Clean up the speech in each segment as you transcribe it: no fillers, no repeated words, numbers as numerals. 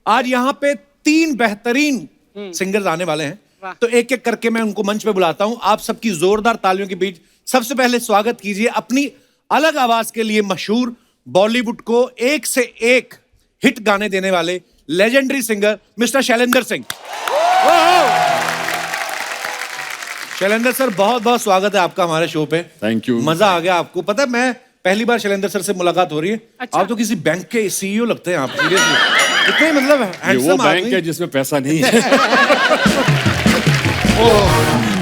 आज यहाँ पे 3 बेहतरीन सिंगर्स आने वाले हैं, तो एक एक करके मैं उनको मंच पे बुलाता हूं। आप सबकी जोरदार तालियों के बीच सबसे पहले स्वागत कीजिए अपनी अलग आवाज के लिए मशहूर, बॉलीवुड को एक से एक हिट गाने देने वाले legendary singer mister Shailendra Singh. Shailendra sir, बहुत बहुत स्वागत है आपका हमारे शो पे। Thank you. मजा आ गया आपको। पता है, मैं पहली बार शैलेंद्र सर से मुलाकात हो रही है। अच्छा। आप तो किसी बैंक के सीईओ लगते हैं आप, सीरियसली। इतने मतलब ये हैंडसम वो बैंक आदमी। है जिसमें पैसा नहीं है।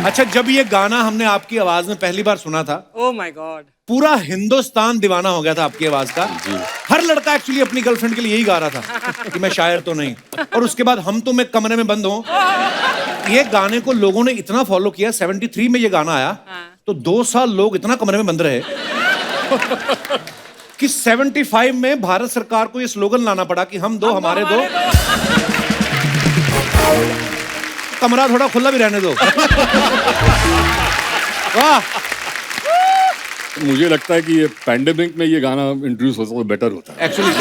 अच्छा, जब ये गाना हमने आपकी आवाज में पहली बार सुना था, ओह माय गॉड, पूरा हिंदुस्तान दीवाना हो गया था आपकी आवाज का। हर लड़का एक्चुअली अपनी गर्लफ्रेंड के लिए यही गा रहा था कि मैं शायर तो नहीं। और उसके बाद हम तुम एक कमरे में बंद हो, ये गाने को लोगों ने इतना फॉलो किया। 73 में ये गाना आया, तो 2 साल लोग इतना कमरे में बंद रहे कि 75 में भारत सरकार को ये स्लोगन लाना पड़ा कि हम दो हमारे दो, कमरा थोड़ा खुला भी रहने दो। वाह। मुझे लगता है कि ये पैंडेमिक में ये गाना इंट्रोड्यूस होता तो बेटर होता है एक्चुअली।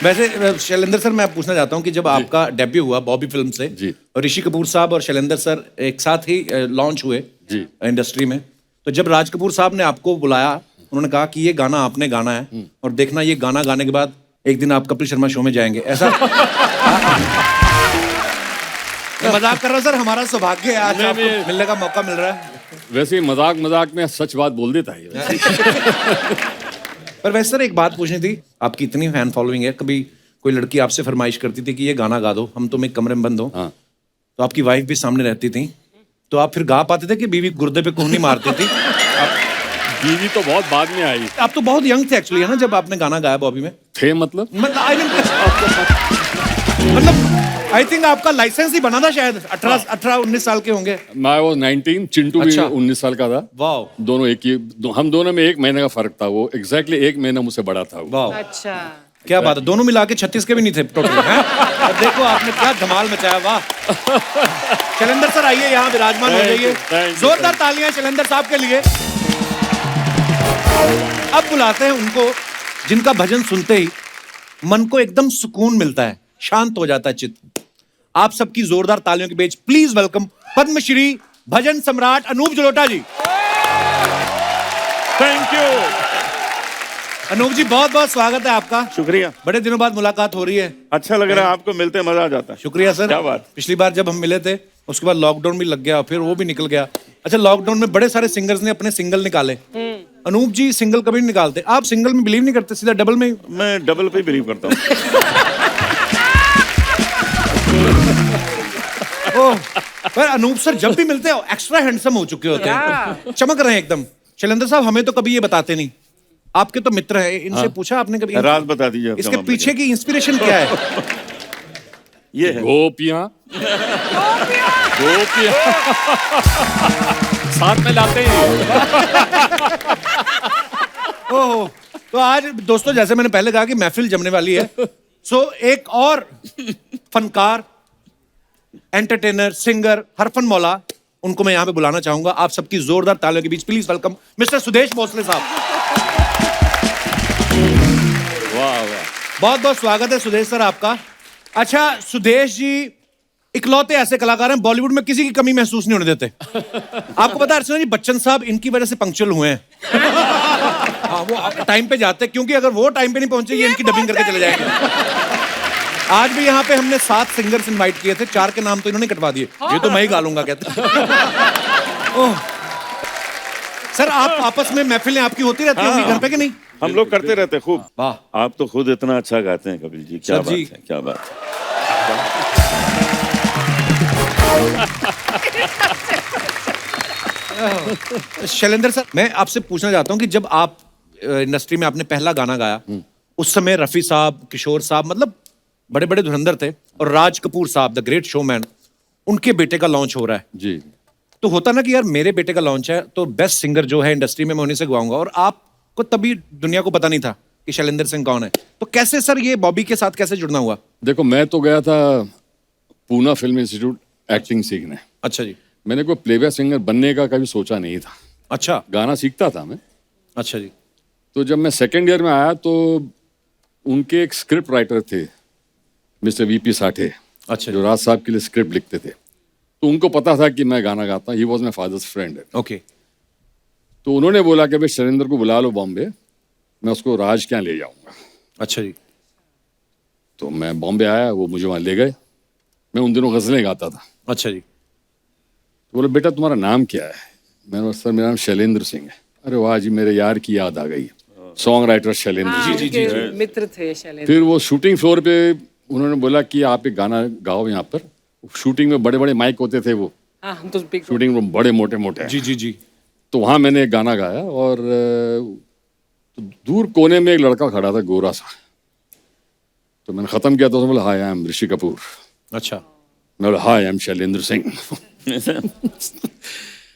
वैसे शैलेंद्र सर, मैं पूछना चाहता हूँ कि जब आपका डेब्यू हुआ बॉबी फिल्म से, जी, और ऋषि कपूर साहब और शैलेंद्र सर एक साथ ही लॉन्च हुए जी इंडस्ट्री में, तो जब राज कपूर साहब ने आपको बुलाया, उन्होंने कहा कि ये गाना आपने गाना है और देखना ये गाना गाने के बाद एक दिन आप कपिल शर्मा शो में जाएंगे, ऐसा? मैं मजाक कर रहा हूँ सर, हमारा सौभाग्य है आज आपको मिलने का मौका मिल रहा है। वैसे ही मजाक मजाक में सच बात बोल देता है। पर वैसे सर, एक बात पूछनी थी, आपकी इतनी फैन फॉलोइंग है, कभी कोई लड़की आपसे फरमाइश करती थी कि ये गाना गा दो, हम तुम एक कमरे में बंद हो, हाँ। तो आपकी वाइफ भी सामने रहती थी, तो आप फिर गा पाते थे कि बीवी गुर्दे पे कोहनी मारती थी? बीवी तो बहुत बाद में आई। आप तो बहुत यंग थे एक्चुअली, है ना, जब आपने गाना गाया बॉबी में? थे मतलब आई थिंक आपका लाइसेंस ही बना था शायद, 18-19 साल के होंगे। मैं वो 19, चिंटू भी 19 साल का था। वाह। दोनों एक ही, हम दोनों में 1 महीने का फर्क था। वो एग्जैक्टली 1 महीना मुझसे बड़ा था वो। वाह, अच्छा, क्या बात है, दोनों मिला के 36 के भी नहीं थे टोटल। और देखो आपने क्या धमाल मचाया। वाह। शैलेंद्र सर, आइए यहाँ विराजमान हो जाइए। जोरदार तालियां शैलेंद्र साहब के लिए। अब बुलाते हैं उनको जिनका भजन सुनते ही मन को एकदम सुकून मिलता है, शांत हो जाता है चित्त। आप सबकी जोरदार तालियों के बीच प्लीज वेलकम पद्मश्री भजन सम्राट अनूप जलोटा जी। थैंक यू अनूप जी, बहुत बहुत स्वागत है आपका। शुक्रिया। बड़े दिनों बाद मुलाकात हो रही है। अच्छा लग रहा है, आपको मिलते मजा आ जाता है। शुक्रिया सर। क्या बात। पिछली बार जब हम मिले थे, उसके बाद लॉकडाउन भी लग गया, फिर वो भी निकल गया। अच्छा, लॉकडाउन में बड़े सारे सिंगर्स ने अपने सिंगल निकाले। अनूप जी सिंगल कभी नहीं निकालते, आप सिंगल में बिलीव नहीं करते, सीधा डबल में? मैं डबल पे बिलीव करता हूँ। ओह, पर अनूप सर जब भी मिलते हैं एक्स्ट्रा हैंडसम हो चुके होते हैं, चमक रहे हैं एकदम। शैलेंद्र साहब, हमें तो कभी ये बताते नहीं, आपके तो मित्र हैं, इनसे पूछा आपने कभी? राज बता दीजिए आपका इसके मामला पीछे की इंस्पिरेशन क्या है? ये है गोपियां गोपियां साथ में लाते हैं। ओह, तो आज दोस्तों, जैसे मैंने पहले कहा कि महफिल जमने वाली है, सो एक और फनकार, एंटरटेनर, सिंगर, हरफन मौला, उनको मैं यहाँ पे बुलाना चाहूंगा। आप सबकी जोरदार तालियों के बीच please welcome mister Sudesh Bhosle sahab. वाह वाह, बहुत बहुत स्वागत है सुदेश सर आपका। अच्छा सुदेश जी इकलौते ऐसे कलाकार हैं बॉलीवुड में किसी की कमी महसूस नहीं होने देते। आपको पता है अर्चना जी, बच्चन साहब इनकी वजह से पंक्चुअल हुए हैं। हाँ, वो टाइम पे जाते हैं, क्योंकि अगर वो टाइम पे नहीं पहुंचे, ये इनकी डबिंग करके चले जाएंगे। आज भी यहाँ पे हमने 7 सिंगर्स इनवाइट किए थे, 4 के नाम तो इन्होंने कटवा दिए। ये तो मैं ही गालूंगा कहते। ओह सर, आप आपस में महफिलें आपकी होती रहती होंगी घर पे कि नहीं? हम लोग करते रहते खूब। वाह। आप तो खुद इतना अच्छा गाते हैं कपिल जी, क्या सर बात जी। है, क्या बात है। शैलेंद्र सर, मैं आपसे पूछना चाहता हूँ कि जब आप इंडस्ट्री में आपने पहला गाना गाया, उस समय रफी साहब, किशोर साहब, मतलब बड़े बड़े धुरंधर थे, और राज कपूर साहब द ग्रेट शोमैन, उनके बेटे का लॉन्च हो रहा है जी। तो होता ना कि यार मेरे बेटे का लॉन्च है, तो बेस्ट सिंगर जो है इंडस्ट्री में मैं उन्हीं से गवाऊंगा, और आपको तभी दुनिया को पता नहीं था कि शैलेंद्र सिंह कौन है, तो कैसे सर ये बॉबी के साथ कैसे जुड़ना हुआ? देखो, मैं तो गया था पूना फिल्म इंस्टीट्यूट एक्टिंग सीखने। अच्छा जी। मैंने कोई प्लेबैक सिंगर बनने का कभी सोचा नहीं था। अच्छा। गाना सीखता था मैं। अच्छा जी। तो जब मैं सेकेंड ईयर में आया तो उनके एक स्क्रिप्ट राइटर थे मिस्टर वीपी साठे, अच्छा जो राज साहब के लिए स्क्रिप्ट लिखते थे, तो उनको पता था कि मैं गाना गाता हूँ। He was my father's friend. Okay. तो उन्होंने बोला कि भाई शैलेंद्र को बुला लो बॉम्बे, मैं उसको राज क्या ले जाऊंगा। अच्छा जी। तो मैं बॉम्बे आया, वो मुझे वहाँ ले गए। मैं उन दिनों गज़लें गाता था। अच्छा जी। तो बोले बेटा तुम्हारा नाम क्या है? मैंने बोला सर मेरा नाम शैलेंद्र सिंह है। अरे वाह जी, मेरे यार की याद आ गई, सॉन्ग राइटर शैलेंद्र हाँ, जी। उनके मित्र थे शैलेंद्र। फिर वो शूटिंग फ्लोर पे उन्होंने बोला कि आप एक गाना गाओ यहाँ पर। शूटिंग में बड़े बड़े माइक होते थे, वो हाँ, हम तो big- शूटिंग में बड़े मोटे मोटे। जी जी जी। तो वहाँ मैंने एक गाना गाया और तो दूर कोने में एक लड़का खड़ा था, गोरा सा। तो मैंने ख़त्म किया तो उसने बोला हाय आई एम ऋषि कपूर। अच्छा। मैं बोला हाय आई एम शैलेंद्र सिंह।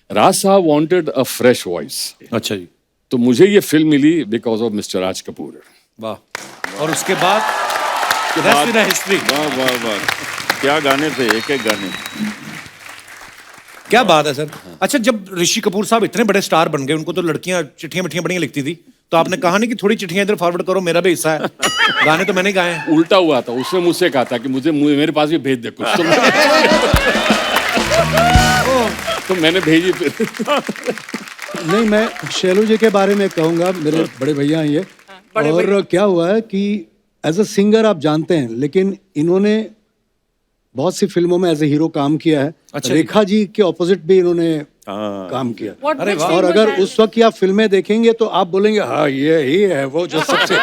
राज साहब वांटेड अ फ्रेश वॉइस, अच्छा जी। तो मुझे ये फिल्म मिली because of mister Raj Kapoor. वाह। और उसके बाद rest is history। वाह वाह वाह, क्या गाने थे, एक एक गाने। क्या बात है सर। अच्छा, जब ऋषि कपूर साहब इतने बड़े स्टार बन गए, उनको तो लड़कियां चिट्ठियां मिट्ठियां बढ़िया लिखती थी, तो आपने कहा नहीं कि थोड़ी चिट्ठियां इधर फॉरवर्ड करो, मेरा भी हिस्सा है? गाने तो मैंने गाए हैं। उल्टा हुआ था, उसने मुझसे कहा था कि मुझे मेरे पास भी भेज दे कुछ। तो मैंने भेजी। नहीं, मैं शैलू जी के बारे में कहूँगा, मेरे बड़े भैया हैं ये। और क्या हुआ है कि एज अ सिंगर आप जानते हैं, लेकिन इन्होंने बहुत सी फिल्मों में एज ए हीरो काम किया है। अच्छा। रेखा जी के ऑपोजिट भी इन्होंने काम किया। What- अरे which वाह। film और was अगर that? उस वक्त की आप फिल्में देखेंगे तो आप बोलेंगे हाँ ये ही है वो जो सबसे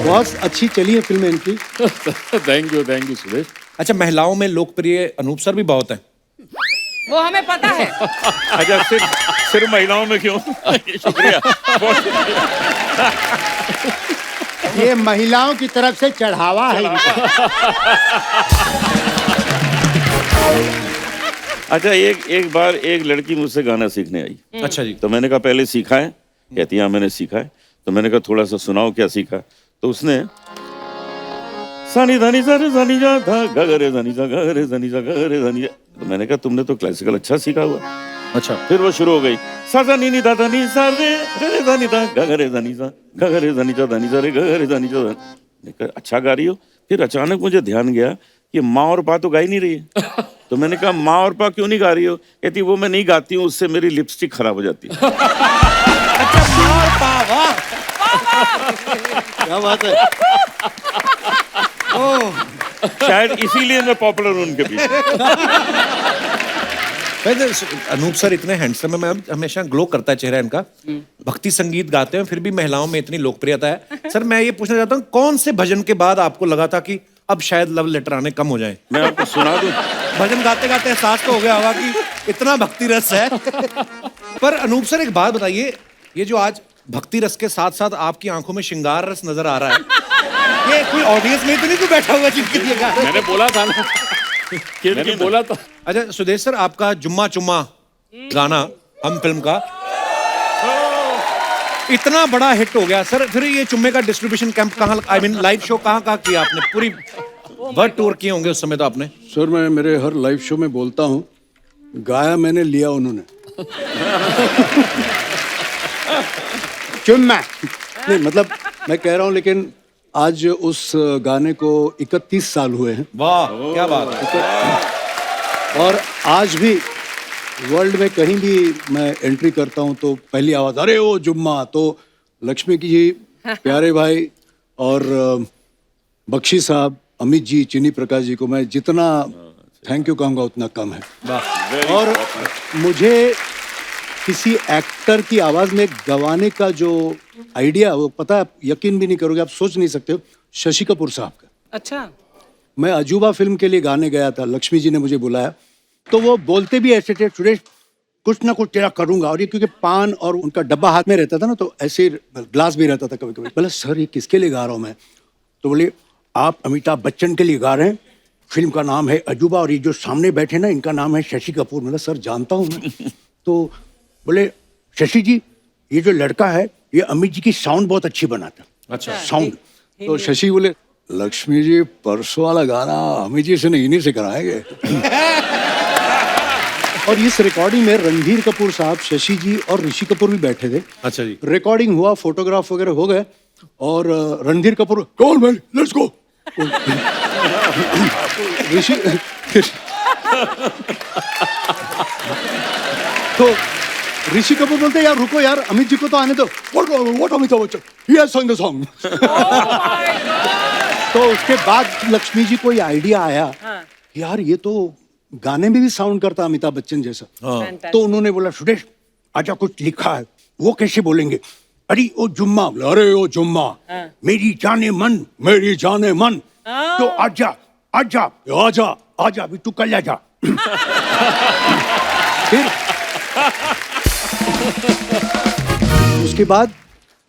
बहुत अच्छी चली है फिल्में इनकी। Thank you Suresh. अच्छा, महिलाओं में लोकप्रिय अनूप सर भी बहुत हैं। वो हमें पता है। अच्छा, सिर्फ महिलाओं में क्यों? शुक्रिया। ये महिलाओं की तरफ से चढ़ावा है इनको। अच्छा, एक बार एक लड़की मुझसे गाना सीखने आई। अच्छा जी। तो मैंने कहा पहले सीखा है? कहती हाँ मैंने सीखा है। तो मैंने कहा थोड़ा सा सुनाओ क्या सीखा। तो उसने सानी धानी सारे सानी जा धा गगरे धानी जा गगरे धानी जा गगरे धानी जा। तो मैंने कहा तुमने तो क्लासिकल अच्छा सीखा हुआ। अच्छा। फिर वो शुरू हो गई, सा सा नी नी दा दा नी सा रे रे दा नी दा गगरे धानी जा गगरे धानी जा धानी जा रे गगरे धानी जा। मैंने कहा अच्छा गा रही हो। फिर अचानक मुझे ध्यान गया कि माँ और पा तो गा ही नहीं रही है। तो मैंने कहा माँ और पा क्यों नहीं गा रही हो? कहती वो मैं नहीं गाती हूँ, उससे मेरी लिपस्टिक खराब हो जाती है। अच्छा, मार पावा। क्या बात है। शायद इसीलिए मैं पॉपुलर हूँ उनके बीच। वैसे अनूप सर इतने हैंडसम है, मैं हमेशा ग्लो करता है चेहरा इनका। भक्ति संगीत गाते हैं, फिर भी महिलाओं में इतनी लोकप्रियता है। सर मैं ये पूछना चाहता हूँ, कौन से भजन के बाद आपको लगा था कि अब शायद लव लेटर आने कम हो जाए? मैं आपको सुना दूं। भजन गाते गाते एहसास तो हो गया होगा कि इतना भक्ति रस है। पर अनूप सर एक बात बताइए, ये जो आज भक्ति रस के साथ साथ आपकी आंखों में श्रृंगार रस नजर आ रहा है, ये कोई ऑडियंस में तो नहीं कोई बैठा हुआ जिनके लिए गा रहे हैं? मैंने बोला था ना, मैंने बोला था। अच्छा सुदेश सर, आपका जुम्मा चुम्मा गाना हम फिल्म का इतना बड़ा हिट हो गया सर, फिर ये चुम्मे का डिस्ट्रीब्यूशन कैंप कहाँ, आई मीन लाइव शो कहाँ किया आपने? पूरी वर्ल्ड टूर किए होंगे उस समय तो आपने। सर मैं मेरे हर लाइव शो में बोलता हूँ, गाया मैंने लिया उन्होंने। चुम्मा नहीं मतलब मैं कह रहा हूँ, लेकिन आज उस गाने को 31 साल हुए हैं। वाह क्या बात है। और आज भी वर्ल्ड में कहीं भी मैं एंट्री करता हूं तो पहली आवाज अरे ओ जुम्मा। तो लक्ष्मी की जी, प्यारे भाई और बख्शी साहब, अमित जी, चीनी प्रकाश जी को मैं जितना थैंक यू कहूँगा उतना कम है। और मुझे किसी एक्टर की आवाज में गवाने का जो आइडिया, वो पता है, यकीन भी नहीं करोगे, आप सोच नहीं सकते हो, शशि कपूर साहब का। अच्छा। मैं अजूबा फिल्म के लिए गाने गया था, लक्ष्मी जी ने मुझे बुलाया, तो वो बोलते भी ऐसे थे, सुरेश कुछ ना कुछ तेरा करूंगा। और ये क्योंकि पान और उनका डब्बा हाथ में रहता था ना, तो ऐसे ग्लास भी रहता था कभी कभी। बोला सर ये किसके लिए गा रहा हूँ मैं? तो बोले आप अमिताभ बच्चन के लिए गा रहे हैं, फिल्म का नाम है अजूबा, और ये जो सामने बैठे ना इनका नाम है शशि कपूर। मतलब सर जानता हूँ मैं। तो बोले शशि जी ये जो लड़का है ये अमित जी की साउंड बहुत अच्छी बनाता। अच्छा। साउंड। तो शशि बोले लक्ष्मी जी परसों वाला गाना अमित जी से नहीं, इन्हीं से कराएंगे। और इस रिकॉर्डिंग में रणधीर कपूर साहब, शशि जी और ऋषि कपूर भी बैठे थे। अच्छा जी। रिकॉर्डिंग हुआ, फोटोग्राफ वगैरह हो गए, और Randhir Kapoor call man let's go. Rishi तो ऋषि कपूर बोलते यार रुको यार, अमित जी को तो आने दो। What Amitabh Bachchan, he has song the song. तो उसके बाद लक्ष्मी जी को ये आइडिया आया यार ये तो गाने में भी साउंड करता अमिताभ बच्चन जैसा। तो उन्होंने बोला सुरेश आजा कुछ लिखा है, वो कैसे बोलेंगे? अरे ओ जुम्मा, अरे ओ जुम्मा मेरी जाने मन, मेरी जाने मन, तो आजा आजा आजा आजा अभी तू कल आजा। फिर उसके बाद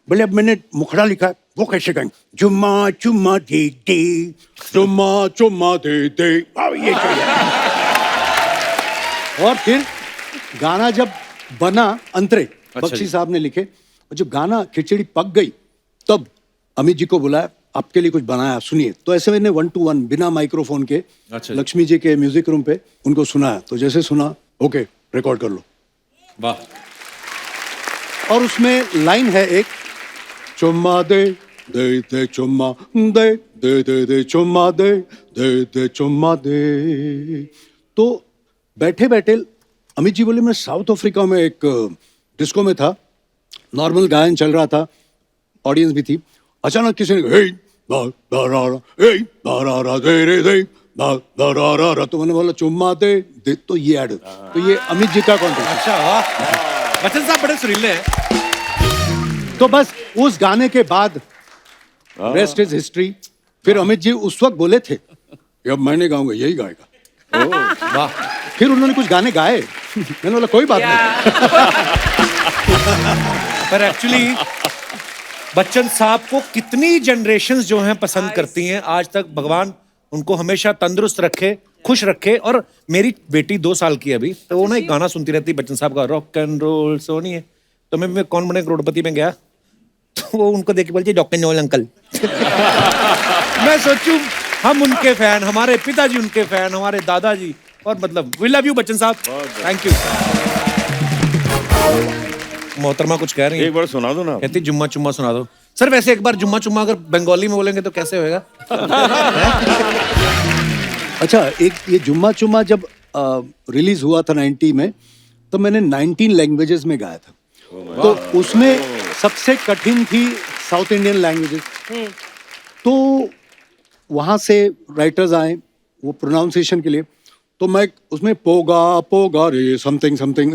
बोले अब मैंने मुखड़ा लिखा है, वो कैसे गाएंगे? जुम्मा चुम्मा दे दे, जुम्मा चुम्मा दे दे, ये चाहिए। और फिर गाना जब बना अंतरे बख्शी साहब ने लिखे, और जब गाना खिचड़ी पक गई तब अमित जी को बुलाया, आपके लिए कुछ बनाया सुनिए। तो ऐसे मैंने 1 to 1 बिना माइक्रोफोन के लक्ष्मी जी के म्यूजिक रूम पे उनको सुनाया। तो जैसे सुना ओके रिकॉर्ड कर लो। वाह। और उसमें लाइन है एक, चुम्मा दे दे दे चुम्मा दे दे दे दे चुम्मा दे दे दे चुम्मा दे। तो बैठे बैठे अमित जी बोले मैं साउथ अफ्रीका में एक डिस्को में था, नॉर्मल गायन चल रहा था, ऑडियंस भी थी। अचानक किसी ने हे दा दा रा रा, हे दा रा रा दे रे दे दा दा रा रा रा, तो मैंने बोला चुम्मा दे दे, तो ये ऐड, तो ये अमित जी का कॉन्टेंट। अच्छा वाह, बच्चन साहब बड़े सुरीले हैं। तो बस उस गाने के बाद रेस्ट इज हिस्ट्री। फिर अमित जी उस वक्त बोले थे अब मैंने गाऊंगा यही गाएगा। वाह। फिर उन्होंने कुछ गाने गाए, मैंने बोला कोई बात नहीं। पर एक्चुअली बच्चन साहब को कितनी जनरेशंस जो हैं पसंद करती हैं आज तक। भगवान उनको हमेशा तंदुरुस्त रखे, खुश रखे। और मेरी बेटी 2 साल की है अभी, तो वो ना एक गाना सुनती रहती है बच्चन साहब का, रॉक एंड रोल सोनी है। तो मैं कौन बने करोड़पति में गया, तो वो उनको देख के बोलती रॉक एंड रोल अंकल। मैं सोचूं हम उनके फैन, हमारे पिताजी उनके फैन, हमारे दादाजी, और मतलब वी लव यू बच्चन साहब, थैंक यू। मोहतरमा कुछ कह रही है, एक बार सुना दो ना। कहती जुम्मा चुम्मा सुना दो। सर वैसे एक बार जुम्मा चुम्मा अगर बंगाली में बोलेंगे तो कैसे होएगा? अच्छा, एक ये जुम्मा चुम्मा जब रिलीज हुआ था 90 में, तो मैंने 19 लैंग्वेजेस में गाया था। तो उसमें सबसे कठिन थी साउथ इंडियन लैंग्वेजेस। तो वहाँ से राइटर्स आए वो प्रोनाउंसिएशन के लिए, तो मैं उसमें पोगा पोगा रे समथिंग समथिंग,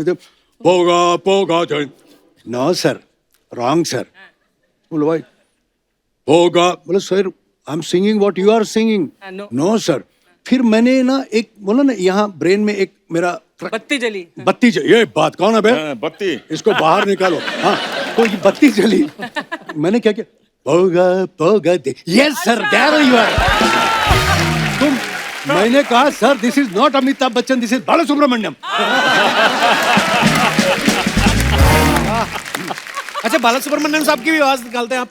पोगा पोगा जय, नो सर रॉन्ग सर। बोलो भाई पोगा, बोले sir I am singing what you are singing. No sir. फिर मैंने ना एक बोला ना, यहाँ ब्रेन में एक मेरा बत्ती जली। बत्ती ये बात कौन है बे? बत्ती, इसको इसको बाहर निकालो। हाँ, तो ये बत्ती जली। मैंने क्या किया, पोगा पोगा दे, yes sir there you are. तुम, मैंने कहा sir this is not Amitabh Bachchan, this is Balasubrahmanyam. अच्छा, बालासुब्रमण्यम साहब की भी आवाज निकालते हैं आप?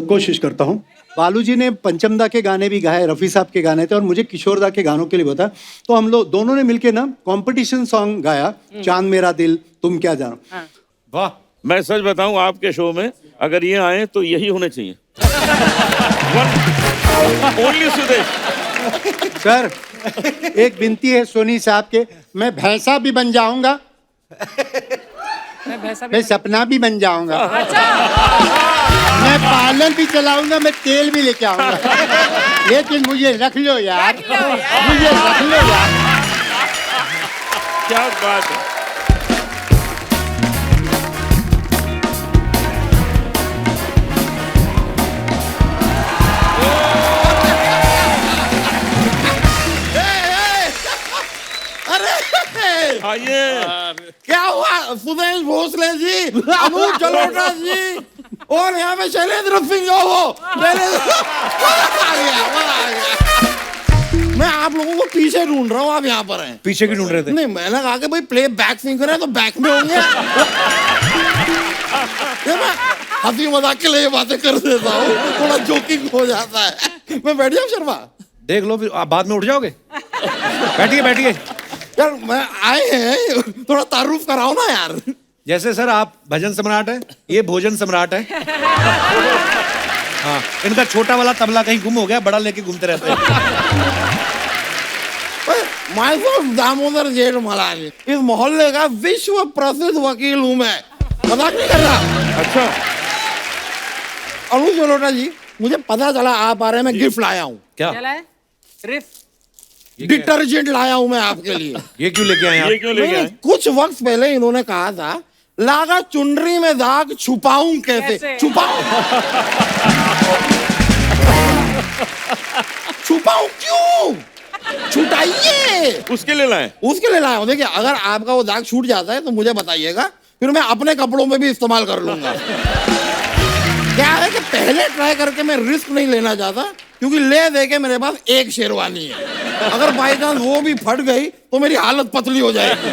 कोशिश करता हूँ। बालू जी ने पंचमदा के गाने भी गाए, रफी साहब के गाने थे, और मुझे किशोरदा के गानों के लिए बताया। तो हम लोग दोनों ने मिलके ना कंपटीशन सॉन्ग गाया, चांद मेरा दिल तुम क्या जानो। वाह। मैं सच बताऊं, आपके शो में अगर ये आए तो यही होने चाहिए। ओनली सुदेश। सर एक विनती है सोनी साहब के, मैं भैंसा भी बन जाऊंगा, मैं भैंसा मैं सपना भी बन जाऊंगा, मैं पार्लर भी चलाऊंगा, मैं तेल भी लेके आऊंगा, लेकिन मुझे रख लो यार, मुझे रख लो यार। क्या बात है। आइए। क्या हुआ सुदेश भोसले जी, अनूप जलोटा जी, और यहाँ पे शैलेंद्र सिंह हो। आ गया। मैं आप लोगों को पीछे ढूंढ रहा हूँ, आप यहाँ पर हैं। पीछे की ढूंढ रहे थे? नहीं, मैंने कहा कि भाई प्ले बैक सिंगर है तो बैक में होंगे। मैं हंसी मजाक के लिए ये बातें कर देता हूँ, थोड़ा जोकिंग हो जाता है। मैं बैठ जाऊँ शर्मा? देख लो, फिर आप बाद में उठ जाओगे। बैठिए बैठिए। यार मैं आए हैं, थोड़ा तारुफ कराओ ना यार। जैसे सर आप भजन सम्राट है, ये भोजन सम्राट है। हाँ, इनका छोटा वाला तबला कहीं गुम हो गया, बड़ा लेके घूमते रहते हैं। माय सेल्फ दामोदर जेठमलानी, इस मोहल्ले का विश्व प्रसिद्ध वकील हूं मैं, मजाक नहीं कर रहा। अच्छा, अनु जलोटा जी, मुझे पता चला आप आ रहे हैं, मैं गिफ्ट लाया हूँ। क्या क्या लाए? रिफ। डिटर्जेंट लाया हूँ मैं आपके लिए। ये क्यों लेके आए आप? ये क्यों लेके नहीं, आए? कुछ वक्त पहले इन्होंने कहा था, लागा चुनरी में दाग छुपाऊं कैसे? कैसे? छुपाऊं छुपाऊं क्यों? छुटाइए। उसके लिए लाए? उसके लिए लाया हूं। देखिए, अगर आपका वो दाग छूट जाता है तो मुझे बताइएगा, फिर मैं अपने कपड़ों में भी इस्तेमाल कर लूंगा। क्या है कि पहले ट्राई करके मैं रिस्क नहीं लेना चाहता, क्योंकि ले दे के मेरे पास एक शेरवानी है। अगर बाई चांस वो भी फट गई तो मेरी हालत पतली हो जाएगी।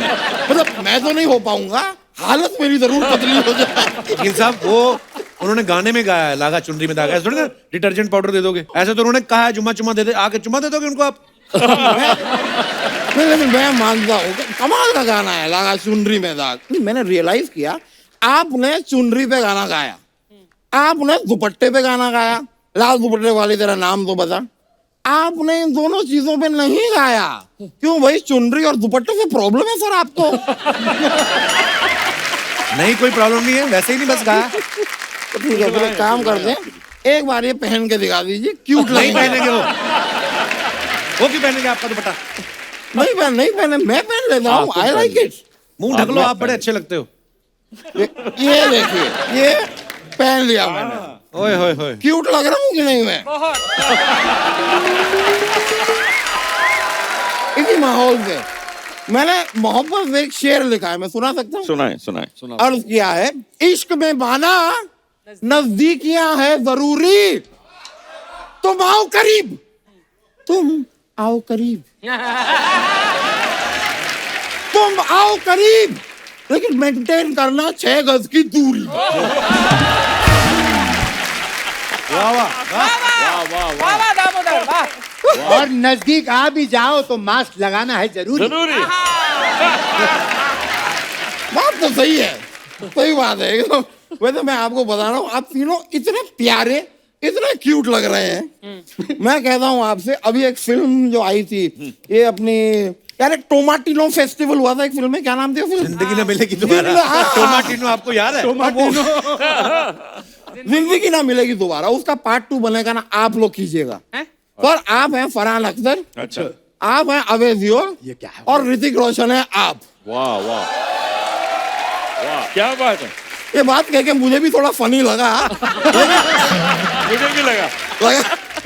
मतलब मैं तो नहीं हो पाऊंगा, हालत मेरी जरूर पतली हो जाएगी। वकील साहब, वो उन्होंने गाने में गाया है, लागा चुनरी में दाग, ऐसे थोड़ी ना डिटर्जेंट पाउडर दे दोगे। ऐसे तो उन्होंने कहा है, जुम्मा चुम्मा दे दे, आके चुम्मा दे दोगे उनको आप। नहीं, लेकिन मैं मानता हूँ कि कमाल का गाना है लागा चुनरी में दाग। मैंने रियलाइज किया, आपने चुनरी पे गाना गाया, आपने दुपट्टे पे गाना गाया, लाल दुपट्टे वाली तेरा नाम तो बता। आपने इन दोनों चीजों पे नहीं गाया। क्यों भाई, चुनरी और दुपट्टे से प्रॉब्लम है सर आपको? नहीं, कोई प्रॉब्लम नहीं है, वैसे ही नहीं बस गाया। तो ठीक है, फिर एक काम करते हैं, एक बार ये पहन के दिखा दीजिए, क्यूट नहीं लगेगा। पहनेंगे वो क्यों पहनेंगे आपका दुपट्टा? नहीं पहने, मैं पहन लेता हूँ, आई लाइक इट। मुंह ढक लो, आप बड़े अच्छे लगते हो। ये देखिए, ये पहन लिया मैंने, ओए होए होए। क्यूट लग रहा हूँ कि नहीं मैं? बहुत। इसी माहौल से मैंने मोहब्बत में एक शेर लिखा है, मैं सुना सकता हूँ? सुनाए। अर्ज किया है, इश्क में बाना नजदीकियां है जरूरी, तुम आओ करीब, तुम आओ करीब, तुम आओ करीब, लेकिन मेंटेन करना 6 गज की दूरी। वाह वाह वाह वाह दामोदर वाह। और नजदीक आ भी जाओ तो मास्क लगाना है जरूरी। जरूरी। बात तो सही है, सही बात है एकदम। वैसे मैं आपको बता रहा हूँ, आप तीनों इतने प्यारे, इतने क्यूट लग रहे हैं। मैं कहता हूँ आपसे, अभी एक फिल्म जो आई थी, ये अपनी यार, एक टोमाटिनो फेस्टिवल हुआ था, एक फिल्म में, क्या नाम थी वो फिल्म? जिंदगी ना मिलेगी दोबारा। हाँ। टोमाटिनो आपको याद है? जिंदगी ना मिलेगी दोबारा, उसका पार्ट 2 बनेगा ना, आप लोग कीजिएगा। पर आप हैं फरहान अख्तर, अच्छा। आप हैं अवैध दियोल, ये क्या है? और ऋतिक रोशन है आप। वाह वाह वाह, क्या बात है। ये बात कह के मुझे भी थोड़ा फनी लगा। मुझे भी लगा।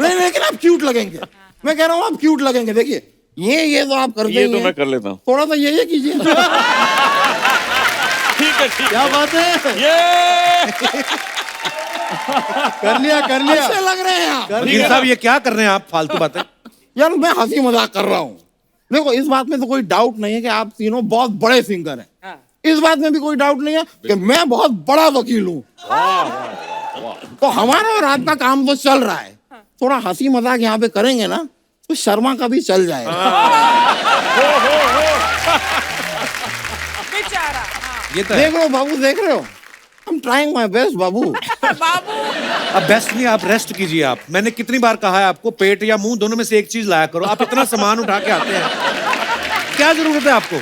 नहीं, लेकिन आप क्यूट लगेंगे, मैं कह रहा हूँ आप क्यूट लगेंगे। देखिए, ये तो आप करते ये ही तो हैं। मैं कर लेता हूँ। थोड़ा सा ये कीजिए। ठीक है, ठीक क्या बात है, है। ये कर लिया अच्छे लग रहे हैं आप। वकील साहब, ये क्या कर रहे हैं आप, फालतू बातें? यार, मैं हंसी मजाक कर रहा हूँ। देखो, इस बात में तो कोई डाउट नहीं है कि आप तीनों बहुत बड़े सिंगर हैं। हाँ। इस बात में भी कोई डाउट नहीं है कि मैं बहुत बड़ा वकील हूँ। तो हमारा और आपका काम तो चल रहा है। थोड़ा हंसी मजाक यहाँ पे करेंगे ना, तो शर्मा का भी चल जाएगा। बेचारा। हाँ। ये तो है। देख रहे हो बाबू, देख रहे हो, I am trying my best बाबू। बाबू। अब बेस्ट नहीं, आप रेस्ट कीजिए। आप, मैंने कितनी बार कहा है आपको, पेट या मुंह दोनों में से एक चीज लाया करो। आप इतना सामान उठा के आते हैं, क्या जरूरत है आपको?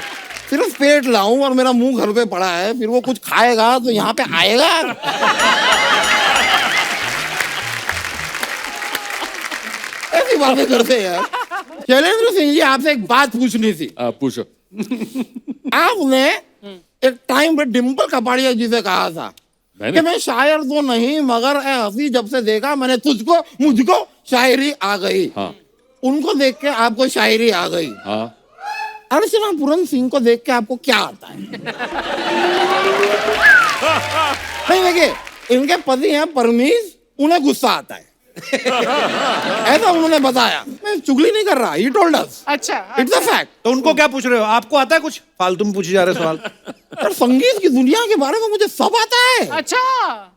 सिर्फ पेट लाऊं और मेरा मुंह घर पे पड़ा है, फिर वो कुछ खाएगा तो यहाँ पे आएगा। ऐसी बातें करते हैं यार। शैलेंद्र सिंह जी, आपसे एक बात पूछनी थी। पूछो। आपने एक टाइम पे डिम्पल कपाड़िया जी से कहा था कि मैं शायर तो नहीं, मगर ए हंसी जब से देखा मैंने तुझको, मुझको शायरी आ गई। हाँ। उनको देख के आपको शायरी आ गई। हाँ। अर्चना पूरन सिंह को देख के आपको क्या आता है? नहीं, देखिए, इनके पति हैं परमीज, उन्हें गुस्सा आता है। ऐसा उन्होंने बताया, मैं चुगली नहीं कर रहा, ही टोल्ड अस, अच्छा। It's a fact. तो उनको क्या पूछ रहे हो? आपको आता है कुछ? फालतू में पूछे जा रहे सवाल। यार, संगीत की दुनिया के बारे में मुझे सब आता है। अच्छा।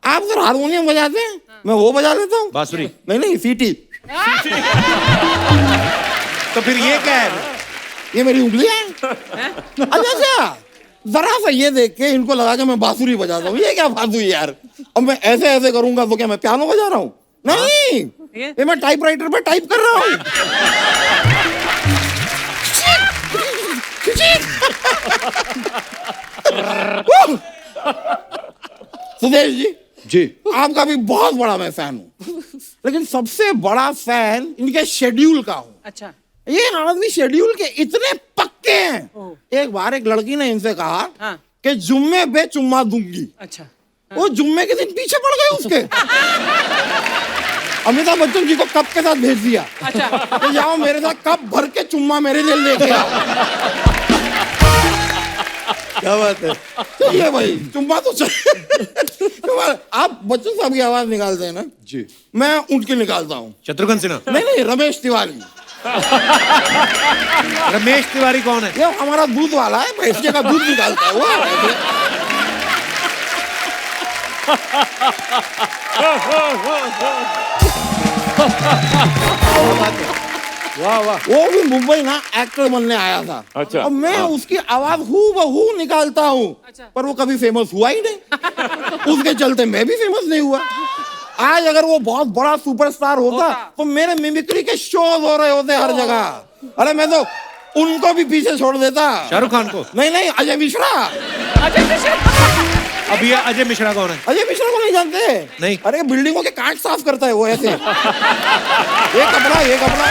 आप सर हारमोनियम बजाते हैं, मैं वो बजा लेता हूँ। बांसुरी? नहीं, सीटी। तो फिर ये क्या है? ये मेरी उंगलियां हैं। अच्छा, जरा सा ये देख के इनको लगा कि मैं बांसुरी बजाता हूँ। ये क्या फालतू है यार। अब मैं ऐसे ऐसे करूंगा तो क्या मैं पियानो बजा रहा हूँ? नहीं, ये मैं टाइपराइटर पे टाइप कर रहा हूँ। सुदेश जी, जी आपका भी बहुत बड़ा मैं फैन हूँ, लेकिन सबसे बड़ा फैन इनके शेड्यूल का हूँ। अच्छा ये आदमी शेड्यूल के इतने पक्के हैं। एक बार एक लड़की ने इनसे कहा हाँ। कि जुम्मे पे चुम्मा दूंगी। अच्छा वो जुम्मे के दिन पीछे पड़ गए उसके। अमिताभ बच्चन जी को कप के साथ भेज दिया अच्छा कि जाओ मेरे साथ कप भर के चुम्मा मेरे लिए लेके आओ। क्या बात है। चाहिए भाई, चुम्मा तो चाहिए। आप बच्चन साहब की आवाज निकालते हैं ना, जी मैं उनकी निकालता हूँ। शत्रुघ्न सिन्हा। नहीं नहीं, रमेश तिवारी। रमेश तिवारी कौन है? ये हमारा दूध वाला है, भैंसिया का दूध निकालता है वो। वाह वाह। वो भी मुंबई ना एक्टर बनने आया था। अच्छा। और मैं उसकी आवाज हूबहू निकालता हूँ, पर वो कभी फेमस हुआ ही नहीं। उसके चलते मैं भी फेमस नहीं हुआ। आज अगर वो बहुत बड़ा सुपरस्टार होता तो मेरे मिमिक्री के शोज हो रहे होते हर जगह। अरे मैं तो उनको भी पीछे छोड़ देता। शाहरुख खान को? नहीं नहीं, अजय मिश्रा। अब ये अजय मिश्रा कौन है? अजय मिश्रा को नहीं जानते? नहीं। अरे बिल्डिंगों के कांच साफ करता है वो ऐसे। ये कपड़ा, ये कपड़ा।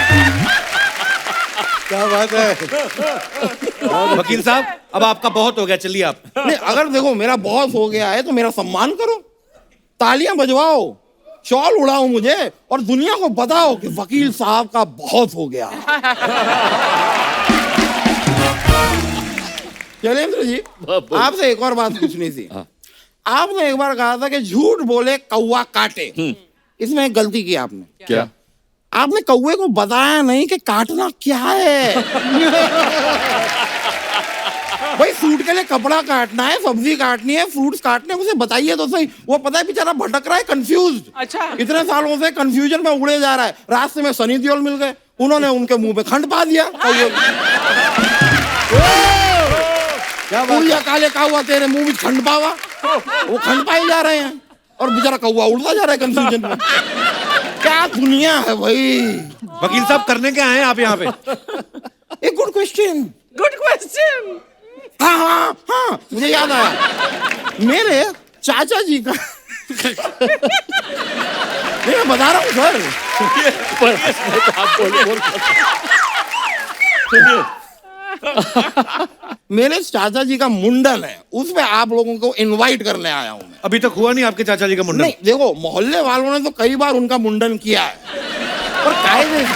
क्या बात है। वकील साहब, अब आपका बहुत हो गया, चलिए आप। नहीं, अगर देखो मेरा बॉस हो गया है तो मेरा सम्मान करो, तालियां बजवाओ, शॉल उड़ाओ मुझे, और दुनिया को बताओ कि वकील साहब का बहुत हो गया। शैलेंद्र जी, आपसे एक और बात पूछनी थी। आपने एक बार कहा था कि झूठ बोले कौवा काटे। इसमें एक गलती की आपने। क्या? आपने कौवे को बताया नहीं कि काटना क्या है। भाई सूट के लिए कपड़ा काटना है, सब्जी काटनी है, फ्रूट्स काटने, मुझे बताइए तो सही। वो पता है बेचारा भटक रहा है, कंफ्यूज्ड। अच्छा। इतने सालों से कंफ्यूजन में उड़े जा रहा है। रास्ते में सनी देओल मिल गए, उन्होंने उनके मुंह पे खंड पा दिया। क्या बात? काले कौवा तेरे मुंह में खंड पावा। वो खंड पाए जा रहे हैं और बेचारा कौवा उड़ता जा रहा है कंफ्यूजन में। क्या दुनिया है भाई। वकील साहब, करने क्या आए आप यहाँ पे? एक गुड क्वेश्चन। Good question. हाँ हाँ हाँ, मुझे याद आया। मेरे चाचा जी का नहीं, मैं बता रहा हूँ सर। मेरे चाचा जी का मुंडन है, उसमें आप लोगों को इनवाइट करने आया हूँ मैं। अभी तक हुआ नहीं आपके चाचा जी का मुंडन? नहीं देखो, मोहल्ले वालों ने तो कई बार उनका मुंडन किया है, पर कायदे से।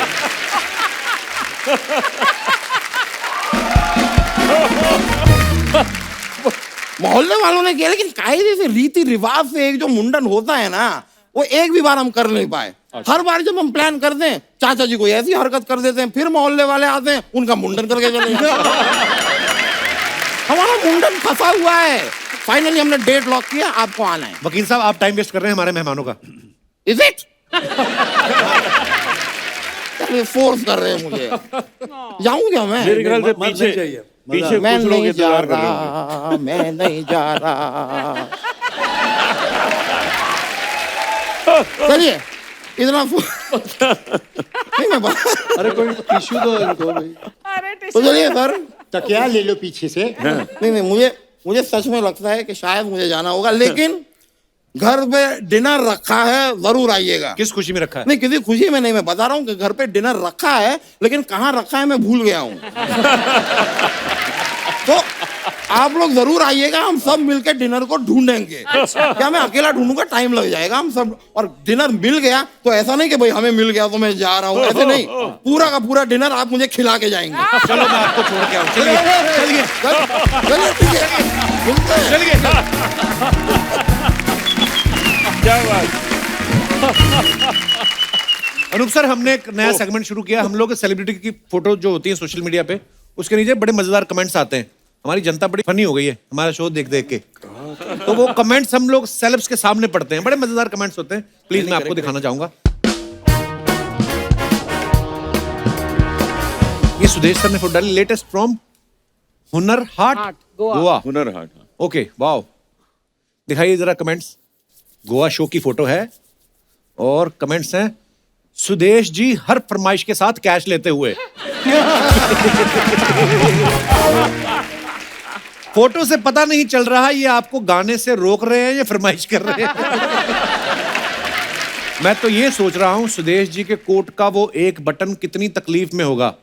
मोहल्ले वालों ने किया, लेकिन कायदे से, रीति रिवाज से एक जो मुंडन होता है ना, वो एक भी बार हम कर नहीं पाए। हर बार जब हम प्लान करते हैं, चाचा जी को ऐसी हरकत कर देते हैं, फिर मोहल्ले वाले आते हैं, उनका मुंडन करके चले जाते हैं। हमारा मुंडन फंसा हुआ है। फाइनली हमने डेट लॉक किया, आपको आना है। वकील साहब, आप टाइम वेस्ट कर रहे हैं हमारे मेहमानों का। Is it? फोर्स कर रहे हैं मुझे। जाऊं क्या मैं? मेरे ख्याल से मत नहीं पीछे चाहिए। पीछे मैं कुछ लोग नहीं जा इंतजार कर रहे होंगे। रहा, मैं नहीं जा रहा। चलिए, इतना नहीं मैं अरे कोई टिश्यू दो इनको भाई। अरे तो चलिए सर। तो क्या ले लो पीछे से। नहीं नहीं, मुझे सच में लगता है कि शायद मुझे जाना होगा, लेकिन घर पे डिनर रखा है, जरूर आइएगा। किस खुशी में रखा है? नहीं, किसी खुशी में नहीं, मैं बता रहा हूँ कि घर पे डिनर रखा है, लेकिन कहाँ रखा है मैं भूल गया हूँ। तो आप लोग जरूर आइएगा, हम सब मिलकर डिनर को ढूंढेंगे। क्या मैं अकेला ढूंढूंगा? टाइम लग जाएगा। हम सब, और डिनर मिल गया तो ऐसा नहीं कि भाई हमें मिल गया तो मैं जा रहा हूँ, ऐसे नहीं। पूरा का पूरा डिनर आप मुझे खिला के जाएंगे। चलो मैं आपको छोड़ के आऊँ। चलिए चलिए चलिए ठीक है, मिलते हैं। चलिए। क्या बात। अनूप सर, हमने एक नया सेगमेंट शुरू किया। हम लोग सेलिब्रिटी की फोटो जो होती है सोशल मीडिया पे, उसके नीचे बड़े मजेदार कमेंट्स आते हैं। हमारी जनता बड़ी फनी हो गई है हमारा शो देख देख के, तो वो कमेंट्स हम लोग सेलेब्स के सामने पढ़ते हैं। बड़े मजेदार कमेंट्स होते हैं। प्लीज मैं आपको दिखाना चाहूंगा। ये सुदेश सर ने फोटो डाली, latest from Hunar Haat, Goa. Hunar Haat. Okay, wow. दिखाइए जरा कमेंट्स। गोवा शो की फोटो है और कमेंट्स हैं, सुदेश जी हर फरमाइश के साथ कैश लेते हुए। फोटो से पता नहीं चल रहा ये आपको गाने से रोक रहे हैं या फरमाइश कर रहे हैं। मैं तो ये सोच रहा हूं सुदेश जी के कोट का वो एक बटन कितनी तकलीफ में होगा।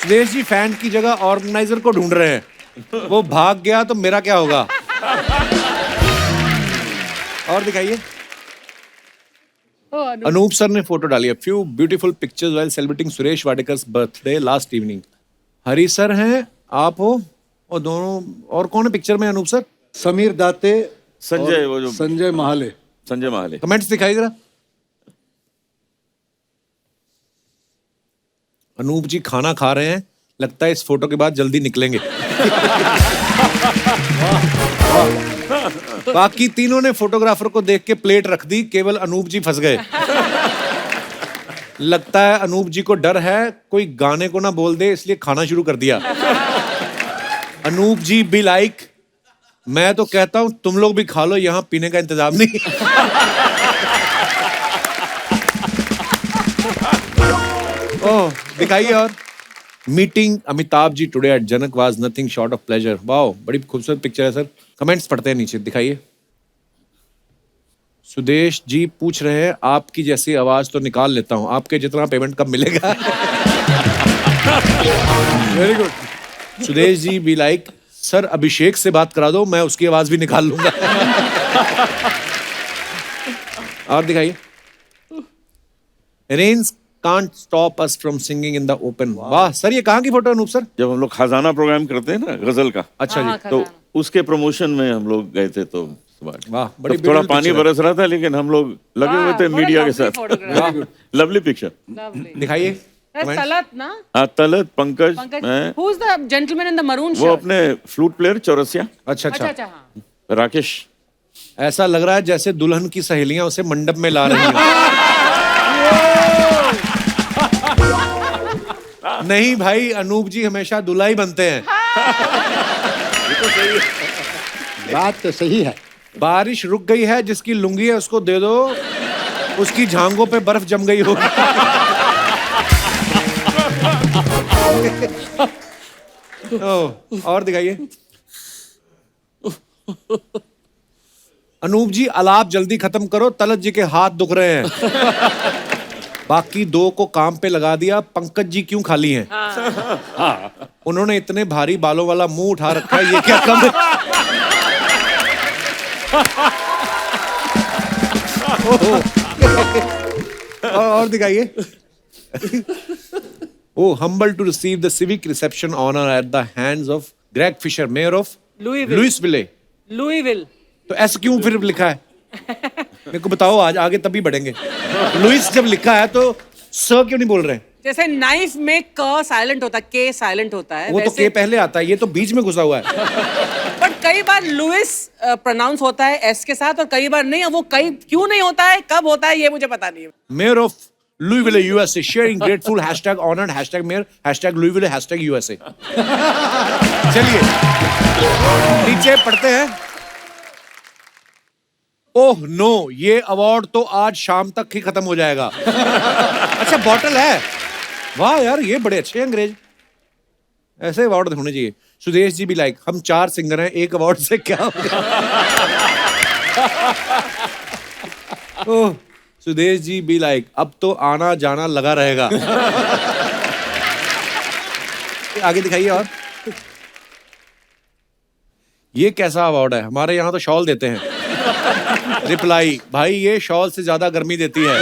सुदेश जी फैन की जगह ऑर्गेनाइजर को ढूंढ रहे हैं, वो भाग गया तो मेरा क्या होगा। और दिखाइए, अनूप सर ने फोटो डाली है, few beautiful pictures while celebrating Suresh Wadekar's birthday last evening. Hari sir हैं, आप हो, और दोनों और कौन है पिक्चर में अनूप सर? समीर दाते, संजय, वो जो संजय महाले। संजय महाले। कमेंट्स दिखाइए जरा। अनूप जी खाना खा रहे हैं, लगता है इस फोटो के बाद जल्दी निकलेंगे। बाकी तीनों ने फोटोग्राफर को देख के प्लेट रख दी, केवल अनूप जी फंस गए। लगता है अनूप जी को डर है कोई गाने को ना बोल दे, इसलिए खाना शुरू कर दिया। अनूप जी बी लाइक, मैं तो कहता हूं तुम लोग भी खा लो, यहां पीने का इंतजाम नहीं। ओह दिखाइए। और meeting Amitabh ji today at Janak was nothing short of pleasure. Wow, बड़ी खूबसूरत पिक्चर है सर। कमेंट्स पढ़ते हैं नीचे, दिखाइए। सुदेश जी पूछ रहे हैं, आपकी जैसी आवाज तो निकाल लेता हूं, आपके जितना पेमेंट कब मिलेगा? Very good. Sudesh ji be like, sir Abhishek से बात करा दो, मैं उसकी आवाज भी निकाल लूंगा। और दिखाइए। Rains can't stop us from singing in the open. वाह सर, ये कहाँ की फोटो अनूप सर? जब हम लोग खजाना प्रोग्राम करते हैं ना गजल का, अच्छा जी, तो उसके प्रमोशन में हम लोग गए थे। तो वाह, बड़ी थोड़ा beautiful पानी picture है। बरस रहा था, लेकिन हम लोग लगे हुए थे मीडिया के साथ। Lovely picture. दिखाइए। तलत ना? हाँ, तलत, पंकज, मैं, Who's the gentleman in the maroon वो shirt? अपने फ्लूट प्लेयर चौरसिया, अच्छा अच्छा अच्छा, अच्छा हाँ। राकेश। ऐसा लग रहा है जैसे दुल्हन की सहेलियां उसे मंडप में ला रही हैं। नहीं भाई, अनूप जी हमेशा दूल्हा ही बनते हैं। बात तो सही है। बारिश रुक गई है, जिसकी लुंगी है उसको दे दो, उसकी झांगों पे बर्फ जम गई होगी। और दिखाइए। अनूप जी अलाप जल्दी खत्म करो, तलत जी के हाथ दुख रहे हैं। बाकी दो को काम पे लगा दिया, पंकज जी क्यों खाली हैं? उन्होंने इतने भारी बालों वाला मुंह उठा रखा है, ये क्या कम है? और दिखाइए। Oh, humble to receive the civic reception honor at the hands of Greg Fisher, mayor of Louisville. Louisville. तो ऐसे क्यों फिर लिखा है? मेरे को बताओ, आज आगे तभी बढ़ेंगे। लुइस जब लिखा है तो स क्यों नहीं बोल रहे? जैसे नाइफ में क साइलेंट होता है, के साइलेंट होता है, वो तो के पहले आता है, ये तो बीच में घुसा हुआ है। बट कई बार लुइस प्रोनाउंस होता है एस के साथ और कई बार नहीं। वो कई क्यों नहीं होता है, कब होता है, ये मुझे पता नहीं है। Mayor of Louisville, USA, sharing grateful hashtag honored hashtag mayor hashtag Louisville hashtag USA. चलिए नीचे पढ़ते हैं। ओह नो, ये अवार्ड तो आज शाम तक ही खत्म हो जाएगा। अच्छा बॉटल है, वाह यार, ये बड़े अच्छे हैं अंग्रेज, ऐसे अवार्ड होने चाहिए। सुदेश जी भी लाइक, हम 4 सिंगर हैं, एक अवार्ड से क्या होगा? ओह सुदेश जी बी लाइक, अब तो आना जाना लगा रहेगा। आगे दिखाइए। और ये कैसा अवार्ड है? हमारे यहाँ तो शॉल देते हैं। रिप्लाई, भाई ये शॉल से ज्यादा गर्मी देती है।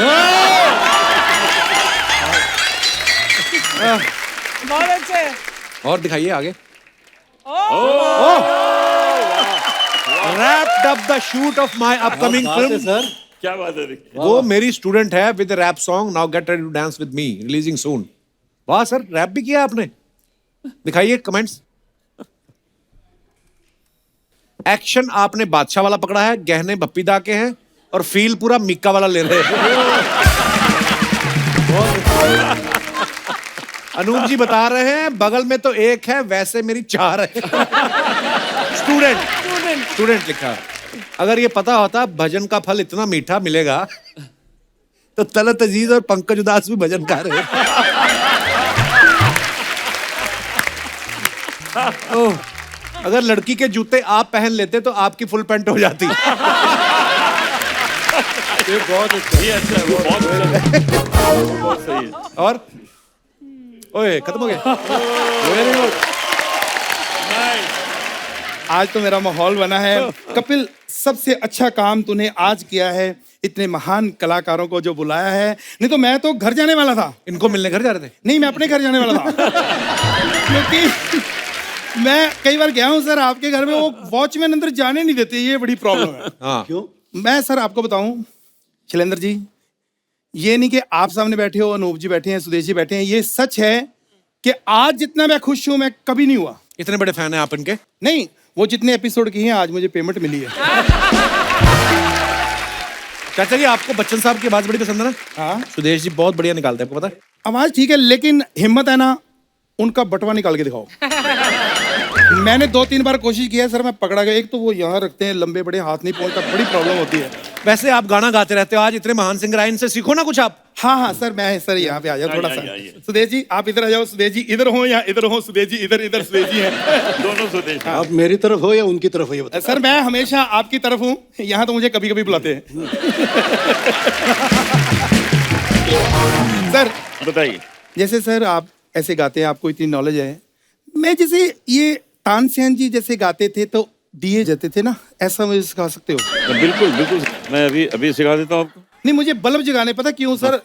बहुत अच्छे। और दिखाइए आगे। Wrapped up the shoot of my upcoming film. Sir क्या बात है? वो मेरी स्टूडेंट है with rap song, now get ready to dance with me, releasing soon. वाह सर, रैप भी किया आपने। दिखाइए कमेंट्स। एक्शन आपने बादशाह वाला पकड़ा है, गहने भप्पीदा के हैं, और फील पूरा मिक्का वाला ले रहे हैं। अनूप जी बता रहे हैं बगल में तो एक है, वैसे मेरी 4 है। स्टूडेंट लिखा। अगर ये पता होता भजन का फल इतना मीठा मिलेगा तो तलत अजीज और पंकज उदास भी भजन गा रहे हैं। ओह, अगर लड़की के जूते आप पहन लेते तो आपकी फुल पैंट हो जाती। ये बहुत अच्छा है, वो बहुत अच्छा है। बहुत सही है। और ओए खत्म हो गया। Very good. आज तो मेरा माहौल बना है। कपिल, सबसे अच्छा काम तूने आज किया है, इतने महान कलाकारों को जो बुलाया है। नहीं तो मैं तो घर जाने वाला था। इनको मिलने घर जा रहे थे? नहीं, मैं अपने घर जाने वाला था। क्योंकि मैं कई बार गया हूँ सर आपके घर में, वो वॉचमैन अंदर जाने नहीं देते, ये बड़ी प्रॉब्लम है। हाँ। क्यों? मैं सर आपको बताऊं शैलेंद्र जी, ये नहीं कि आप सामने बैठे हो, अनूप जी बैठे हैं, सुदेश जी बैठे हैं, ये सच है कि आज जितना मैं खुश हूं मैं कभी नहीं हुआ। इतने बड़े फैन हैं आप इनके? नहीं, वो जितने एपिसोड की हैं आज मुझे पेमेंट मिली है। चाचा जी, आपको बच्चन साहब की आवाज बड़ी पसंद है ना? हाँ, सुदेश जी बहुत बढ़िया निकालते हैं, आपको पता है? आवाज ठीक है, लेकिन हिम्मत है ना, उनका बटवा निकाल के दिखाओ। मैंने 2-3 बार कोशिश किया सर, मैं पकड़ा गया। एक तो वो यहाँ रखते हैं, लंबे बड़े, हाथ नहीं पहुंचता, बड़ी प्रॉब्लम होती है। वैसे आप गाना गाते रहते हो, आज इतने महान सिंगर आए, इनसे सीखो ना कुछ आप। हाँ हाँ सर, मैं सर यहाँ पे आ जाओ थोड़ा सा। सुदेश जी आप इधर आ जाओ, सुदेश जी इधर हो या इधर हो, सुदेश जी इधर, इधर सुदेश जी हैं। दोनों सुदेश। आप मेरी तरफ हो या उनकी तरफ हो, ये बताओ। सर मैं हमेशा आपकी तरफ हूँ, यहाँ तो मुझे कभी कभी बुलाते हैं। सर बताइए। जैसे सर आप ऐसे गाते हैं, आपको इतनी नॉलेज है। मैं जैसे ये तानसेन जी जैसे गाते थे तो दिए जाते थे ना, ऐसा मुझे सिखा सकते हो? बिल्कुल बिल्कुल, मैं अभी अभी सिखा देता हूँ आपको। नहीं, मुझे बल्ब जगाने, पता क्यों सर?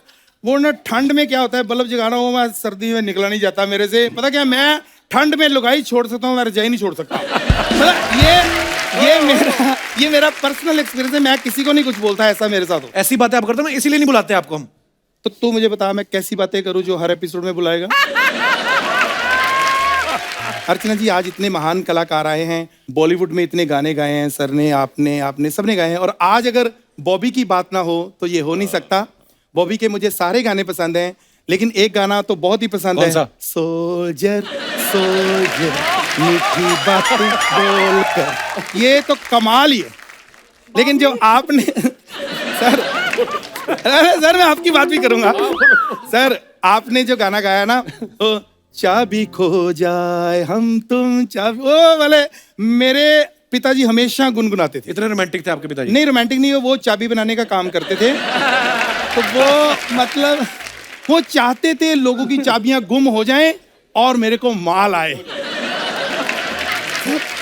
वो ना ठंड में क्या होता है, बल्ब जगाना हो, मैं सर्दी में निकला नहीं जाता मेरे से। पता क्या, मैं ठंड में लुगाई छोड़ सकता हूँ, मैं रजाई नहीं छोड़ सकता। मतलब ये मेरा पर्सनल एक्सपीरियंस है, मैं किसी को नहीं कुछ बोलता, ऐसा मेरे साथ हो। ऐसी बातें आप करते हो ना, इसीलिए नहीं बुलाते आपको हम। तो तू मुझे बता, मैं कैसी बातें करूं जो हर एपिसोड में बुलाएगा? अर्चना जी, आज इतने महान कलाकार आए हैं, बॉलीवुड में इतने गाने गाए हैं सर ने, आपने सबने गाए हैं, और आज अगर बॉबी की बात ना हो तो ये हो नहीं सकता। बॉबी के मुझे सारे गाने पसंद हैं, लेकिन एक गाना तो बहुत ही पसंद कौन है। सा? सोल्जर सोल्जर मीठी बातें बोलकर, ये तो कमाल ही है। लेकिन जो आपने सर, अरे सर मैं आपकी बात भी करूंगा। सर आपने जो गाना गाया ना, तो चाबी खो जाए हम तुम चाबी, वो वाले मेरे पिताजी हमेशा गुनगुनाते थे। इतने रोमांटिक थे आपके पिताजी? नहीं रोमांटिक नहीं, वो चाबी बनाने का काम करते थे। तो वो मतलब वो चाहते थे लोगों की चाबियां गुम हो जाएं और मेरे को माल आए।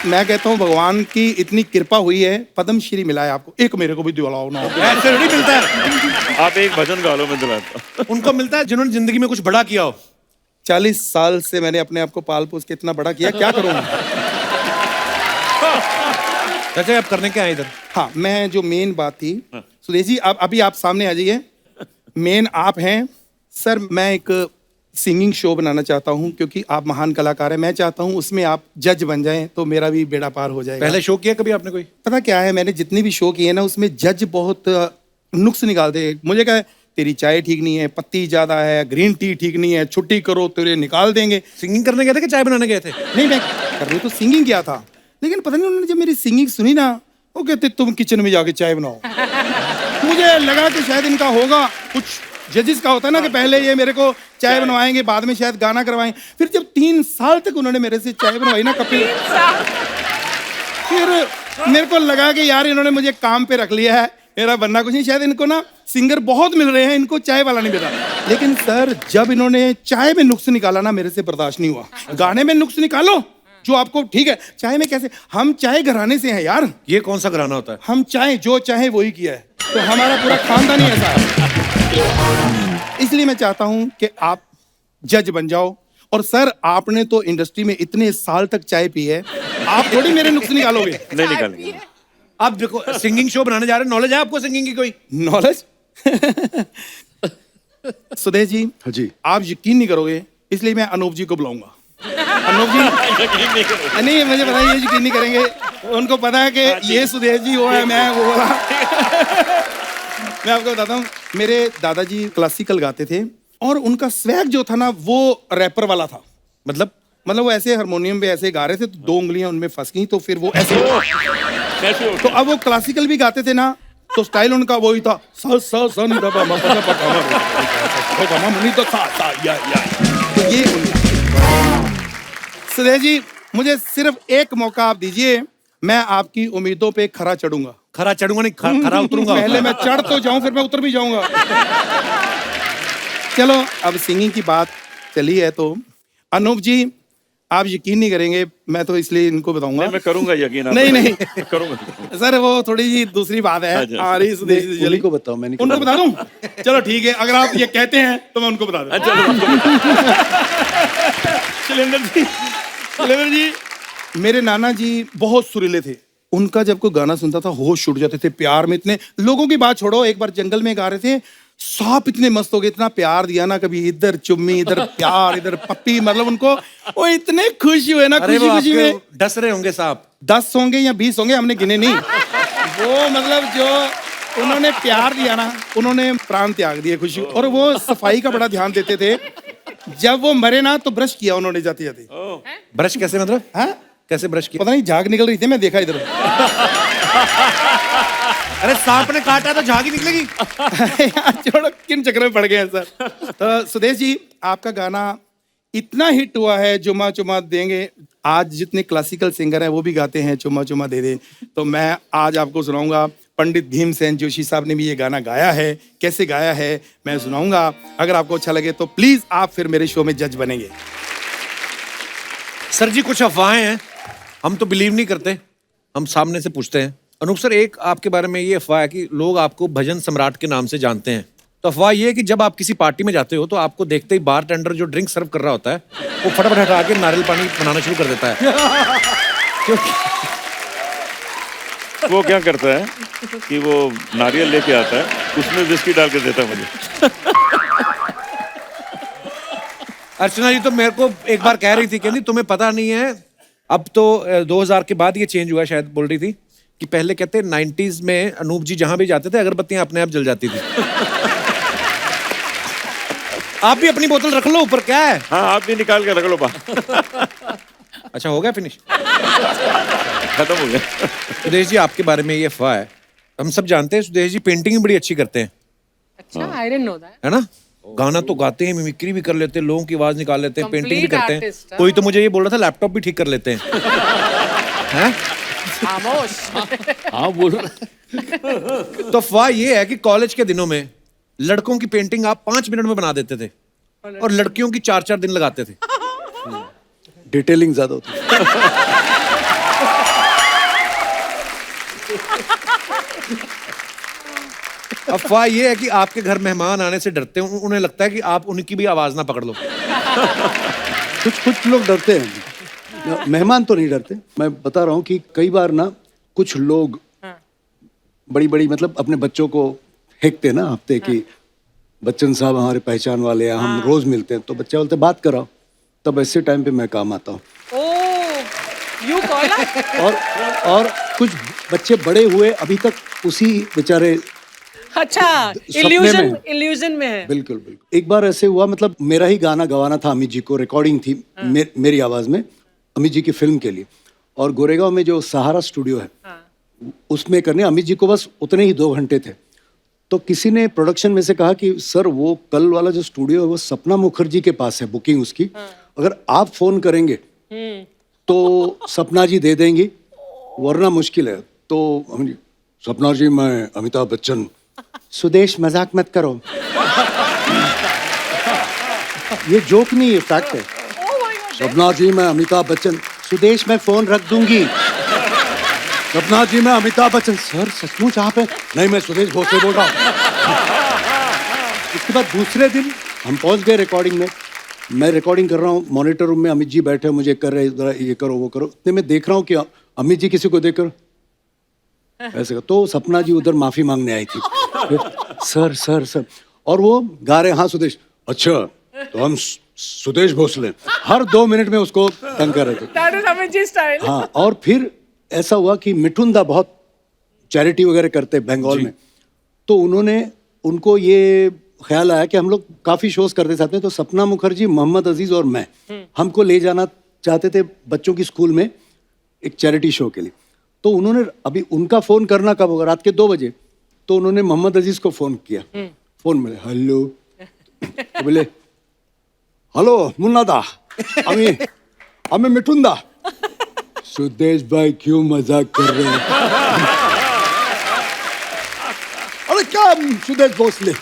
मैं कहता हूँ भगवान की इतनी कृपा हुई है, पद्मश्री मिला है आपको, एक मेरे को भी दिलाओ ना। ऐसे नहीं मिलता है। आप एक भजन गा लो, मैं दिलाता हूँ। उनको मिलता है जिन्होंने जिंदगी में कुछ बड़ा किया हो। 40 साल से मैंने अपने आप को पाल पोस के इतना बड़ा किया, क्या करूँगा? चाचा आप करने क्या है इधर? हाँ, मैं जो मेन बात थी, सुदेश जी आप अभी आप सामने आ जाइए। मेन आप हैं सर। मैं एक सिंगिंग शो बनाना चाहता हूँ, क्योंकि आप महान कलाकार हैं। मैं चाहता हूँ उसमें आप जज बन जाएं, तो मेरा भी बेड़ा पार हो जाएगा। पहले शो किया कभी आपने कोई? पता क्या है, मैंने जितने भी शो किए ना, उसमें जज बहुत नुक्स निकालते हैं। मुझे क्या है, तेरी चाय ठीक नहीं है, पत्ती ज्यादा है, ग्रीन टी ठीक नहीं है, छुट्टी करो, तेरे निकाल देंगे। सिंगिंग करने गए थे कि चाय बनाने गए थे? नहीं, मैं करने तो सिंगिंग किया था, लेकिन पता नहीं उन्होंने जब मेरी सिंगिंग सुनी ना, वो कहते तुम किचन में जाके चाय बनाओ। मुझे लगा कि शायद इनका होगा कुछ, जजेस का होता है ना कि पहले ये मेरे को चाय बनवाएंगे, बाद में शायद गाना करवाएंगे। फिर जब 3 साल तक उन्होंने मेरे से चाय बनवाई ना कपिल, फिर मेरे को लगा कि यार इन्होंने मुझे काम पे रख लिया है, मेरा बनना कुछ नहीं। शायद इनको ना सिंगर बहुत मिल रहे हैं, इनको चाय वाला नहीं मिला। लेकिन सर जब इन्होंने चाय में नुक्स निकाला ना, मेरे से बर्दाश्त नहीं हुआ। गाने में नुक्स निकालो जो आपको ठीक है, चाय में कैसे? हम चाय घराने से हैं यार। ये कौन सा घराना होता है? हम चाय जो चाहे वही किया है, तो हमारा पूरा खानदान ही ऐसा है। इसलिए मैं चाहता हूं कि आप जज बन जाओ। और सर आपने तो इंडस्ट्री में इतने साल तक चाय पी है, आप थोड़ी मेरे नुक्स निकालोगे। नहीं निकालेंगे। आप देखो सिंगिंग शो बनाने जा रहे हैं, नॉलेज है आपको सिंगिंग की कोई? नॉलेज? सुदेश जी, हाँ जी। आप यकीन नहीं करोगे, इसलिए मैं अनूप जी को बुलाऊंगा। अनूप जी नहीं, मुझे पता है ये यकीन नहीं करेंगे। उनको पता है कि ये सुदेश जी वो है, मैं वो वाला। मैं आपको बताता हूँ, मेरे दादाजी क्लासिकल गाते थे और उनका स्वैग जो था ना, वो रैपर वाला था। मतलब मतलब वो ऐसे हारमोनियम पे ऐसे गा रहे थे तो 2 उंगलियां उनमें फंस गई तो फिर वो ऐसे कैसे हो तो अब वो क्लासिकल भी गाते थे ना तो स्टाइल उनका वही था सा सा सा नी दा पा मा पा पा मा मा नी दा सा सा या तो ये सुदेश जी मुझे सिर्फ एक मौका आप दीजिए, मैं आपकी उम्मीदों पे खरा चढ़ूंगा। खरा चढ़ूंगा नहीं, खरा उतरूंगा। पहले मैं चढ़ तो जाऊं फिर मैं उतर भी जाऊंगा। चलो अब सिंगिंग की बात चली है तो अनूप जी आप यकीन नहीं करेंगे, मैं तो इसलिए इनको बताऊंगा। मैं करूंगा यकीन। नहीं नहीं करूंगा सर वो थोड़ी जी दूसरी बात है। अच्छा। आ रही सुदेश जी उन्हीं को बताओ, मैंने उनको बता दूं? चलो ठीक है, अगर आप ये कहते हैं तो मैं उनको बता दूं। शैलेंद्र जी मेरे नाना जी बहुत सुरीले थे। उनका जब कोई गाना सुनता था होश उड़ जाते थे। प्यार में इतने लोगों की बात छोड़ो, एक बार जंगल में गा रहे थे, सांप इतने मस्त हो गए, इतना प्यार दिया ना, कभी इधर चुम्मी इधर प्यार इधर पप्पी, मतलब उनको वो इतने खुश हुए ना, अरे खुशी वो खुशी आपके में। डस रहे होंगे साहब। 10 होंगे या 20 होंगे, हमने गिने नहीं। वो मतलब जो उन्होंने प्यार दिया ना, उन्होंने प्राण त्याग दिए खुशी। और वो सफाई का बड़ा ध्यान देते थे। जब वो मरे ना तो ब्रश किया उन्होंने जाते जाते। ब्रश कैसे मतलब? हाँ कैसे ब्रश किया? पता नहीं झाग निकल रही थी, मैं देखा इधर। अरे सांप ने काटा तो झाग ही निकलेगी। यार छोड़ो, किन चक्कर में पड़ गए हैं सर। तो सुदेश जी आपका गाना इतना हिट हुआ है, चुमा चुमा देंगे। आज जितने क्लासिकल सिंगर हैं वो भी गाते हैं चुमा चुमा दे दे। तो मैं आज आपको सुनाऊंगा, पंडित भीमसेन जोशी साहब ने भी ये गाना गाया है। कैसे गाया है मैं सुनाऊंगा, अगर आपको अच्छा लगे तो प्लीज आप फिर मेरे शो में जज बनेंगे। सर जी कुछ अफवाहें हैं, हम तो बिलीव नहीं करते, हम सामने से पूछते हैं। अनूप सर, एक आपके बारे में ये अफवाह है कि लोग आपको भजन सम्राट के नाम से जानते हैं। तो अफवाह ये है कि जब आप किसी पार्टी में जाते हो तो आपको देखते ही बार टेंडर जो ड्रिंक सर्व कर रहा होता है वो फटाफट हटा के नारियल पानी बनाना शुरू कर देता है। क्योंकि वो क्या करता है कि वो नारियल लेके आता है, उसमें विस्की डाल के देता है मुझे। अर्चना जी तो मेरे को एक बार कह रही थी, कहती तुम्हें पता नहीं है, अब तो 2000 के बाद ये चेंज हुआ शायद, बोल रही थी कि पहले कहते 90s में अनूप जी जहां भी जाते थे अगरबत्तियां अपने आप जल जाती थी। आप भी अपनी बोतल रख लो ऊपर, क्या है? हाँ आप भी निकाल के रख लो अच्छा हो गया फिनिश? खत्म हो गया। सुदेश जी आपके बारे में ये अफवाह है, हम सब जानते हैं सुदेश जी पेंटिंग भी बड़ी अच्छी करते हैं, अच्छा, आई डिडंट नो दैट। है ना? गाना तो गाते हैं, मिमिक्री भी कर लेते हैं, लोगों की आवाज निकाल लेते हैं, पेंटिंग भी Complete करते हैं। artist, हाँ। कोई तो मुझे ये बोल रहा था लैपटॉप भी ठीक कर लेते हैं। हैं? खामोश। हाँ बोल रहे। तो अफवाह ये है कि कॉलेज के दिनों में लड़कों की पेंटिंग आप 5 मिनट में बना देते थे और लड़कियों की 4-4 दिन लगाते थे। डिटेलिंग ज्यादा होती है। अफवाह ये है कि आपके घर मेहमान आने से डरते हैं, उन्हें लगता है कि आप उनकी भी आवाज ना पकड़ लो। कुछ लोग डरते हैं, मेहमान तो नहीं डरते। मैं बता रहा हूँ कि कई बार ना कुछ लोग बड़ी बड़ी मतलब अपने बच्चों को फेंकते हैं ना हफ्ते की, बच्चन साहब हमारे पहचान वाले हैं, हम रोज मिलते हैं, तो बच्चे बोलते बात कराओ, तब ऐसे टाइम पे मैं काम आता हूँ। You call. और कुछ बच्चे बड़े हुए अभी तक उसी बेचारे अच्छा, सपने में। इल्यूजन में है। बिल्कुल बिल्कुल। एक बार ऐसे हुआ, मतलब मेरा ही गाना गवाना था अमित जी को, रिकॉर्डिंग थी मेरी आवाज में अमित जी की फिल्म के लिए, और गोरेगांव में जो सहारा स्टूडियो है उसमें करने अमित जी को बस उतने ही 2 घंटे थे। तो किसी ने प्रोडक्शन में से कहा कि सर वो कल वाला जो स्टूडियो है वो सपना मुखर्जी के पास है बुकिंग उसकी, अगर आप फोन करेंगे तो सपना जी दे देंगी वरना मुश्किल है। तो हम जी, सपना जी मैं अमिताभ बच्चन। सुदेश मजाक मत करो। ये जोक नहीं है, फैक्ट है। सपना जी मैं अमिताभ बच्चन। सुदेश मैं फोन रख दूंगी। सपना जी मैं अमिताभ बच्चन। सर सचमुच आप हैं? नहीं मैं सुदेश भोसले बोल रहा हूँ। इसके बाद दूसरे दिन हम पहुंच गए रिकॉर्डिंग में, मैं रिकॉर्डिंग कर रहा हूँ, मॉनिटर रूम में अमित जी बैठे मुझे कर रहे जरा ये करो वो करो, इतने में देख रहा हूँ कि अमित जी किसी को देखकर ऐसे, तो सपना जी उधर माफी मांगने आई थी। सर सर सर, और वो गा रहे हाँ सुदेश, अच्छा तो हम सुदेश भोसले, हर 2 मिनट में उसको तंग कर रहे थे। That is Amit ji style. हाँ, और फिर ऐसा हुआ कि मिठुन दा बहुत चैरिटी वगैरह करते हैं बंगाल में, तो उनको ये ख्याल आया कि हम लोग काफी शोज करते साथ में, तो सपना मुखर्जी, मोहम्मद अजीज और मैं, हमको ले जाना चाहते थे बच्चों की स्कूल में एक चैरिटी शो के लिए। तो उन्होंने अभी उनका फ़ोन करना कब होगा, रात के 2 बजे। तो उन्होंने मोहम्मद अजीज को फ़ोन किया। फ़ोन मिले, हेलो, तो बोले हेलो मुन्ना दा, हमें मिठुन दा। सुदेश भाई क्यों मजाक कर रहे हैं? अरे क्या सुदेश भोसले,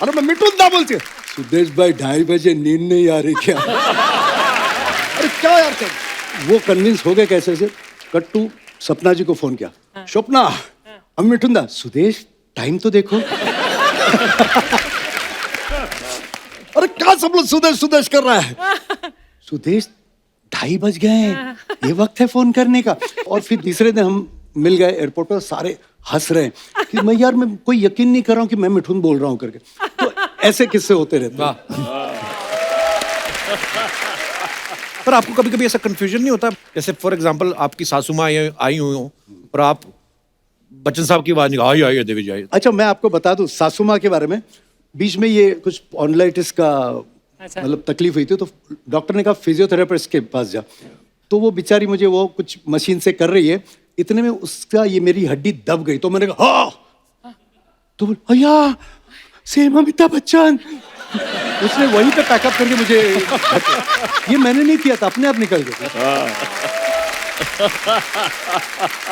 अरे मैं मिठुन दा बोलती हूँ। सुदेश भाई 2:30 बजे नींद नहीं आ रही क्या? अरे क्या यार क्या? वो कन्विंस हो गए कैसे से। कट्टू सपना जी को फोन किया, स्वप्ना हम मिठुन दा। सुदेश टाइम तो देखो। अरे क्या सब लोग सुदेश सुदेश कर रहा है? सुदेश 2:30 बज गए हैं, ये वक्त है फोन करने का। और फिर तीसरे दिन हम मिल गए एयरपोर्ट पर, सारे हंस रहे हैं कि मैं कोई यकीन नहीं कर रहा हूँ कि मैं मिठुन बोल रहा हूँ करके। तो ऐसे किस्से होते रहते हैं। पर आपको कभी कभी ऐसा कंफ्यूजन नहीं होता, जैसे फॉर एग्जांपल आपकी सासू माँ आई हुई हो और आप बच्चन साहब की आवाज निकाल आई देवी जी। अच्छा मैं आपको बता दूं सासू माँ के बारे में, बीच में ये कुछ ऑनलाइटिस का मतलब तकलीफ हुई थी, तो डॉक्टर ने कहा फिजियोथेरेपिस्ट के पास जा। तो वो बेचारी मुझे वो कुछ मशीन से कर रही है, इतने में उसका ये मेरी हड्डी दब गई। तो मैंने कहा हाँ, तो भैया सेम अमिताभ बच्चन। उसने वहीं पे पैकअप करके मुझे, ये मैंने नहीं किया था, अपने आप निकल गया।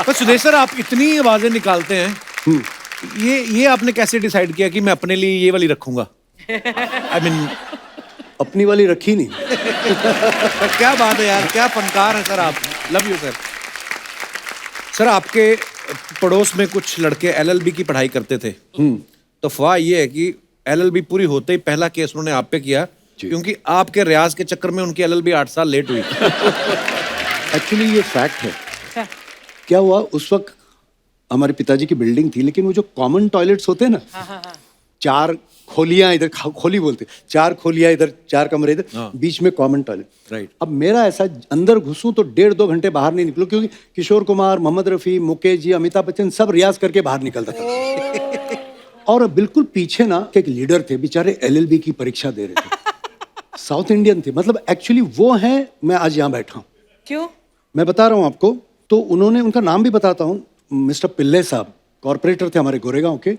तो सुदेश सर आप इतनी आवाजें निकालते हैं, ये आपने कैसे डिसाइड किया कि मैं अपने लिए ये वाली रखूंगा? आई मीन अपनी वाली रखी नहीं। क्या बात है यार, क्या फनकार है सर आप, लव यू सर। सर आपके पड़ोस में कुछ लड़के एलएलबी की पढ़ाई करते थे, तो अफवाह ये है कि एलएलबी पूरी होते ही पहला केस उन्होंने आप पे किया, क्योंकि आपके रियाज के चक्कर में उनकी एलएलबी 8 साल लेट हुई। एक्चुअली ये फैक्ट है। क्या हुआ उस वक्त हमारे पिताजी की बिल्डिंग थी, लेकिन वो जो कॉमन टॉयलेट्स होते हैं ना, 4 खोलियां इधर, खोली बोलते, 4 खोलियां इधर, 4 कमरे इधर, बीच में कॉमन टॉयलेट। राइट। अब मेरा ऐसा अंदर घुसूं तो 1.5-2 घंटे बाहर नहीं निकलूं, क्योंकि किशोर कुमार, मोहम्मद रफी, मुकेश जी, अमिताभ बच्चन सब रियाज करके बाहर निकलता था। और बिल्कुल पीछे ना एक लीडर थे, बेचारे एलएलबी की परीक्षा दे रहे थे, साउथ इंडियन थे, मतलब एक्चुअली वो हैं, मैं आज यहाँ बैठा हूँ। क्यों? मैं बता रहा हूँ आपको। तो उन्होंने, उनका नाम भी बताता हूँ, मिस्टर पिल्ले साहब, कॉर्पोरेटर थे हमारे गोरेगांव के।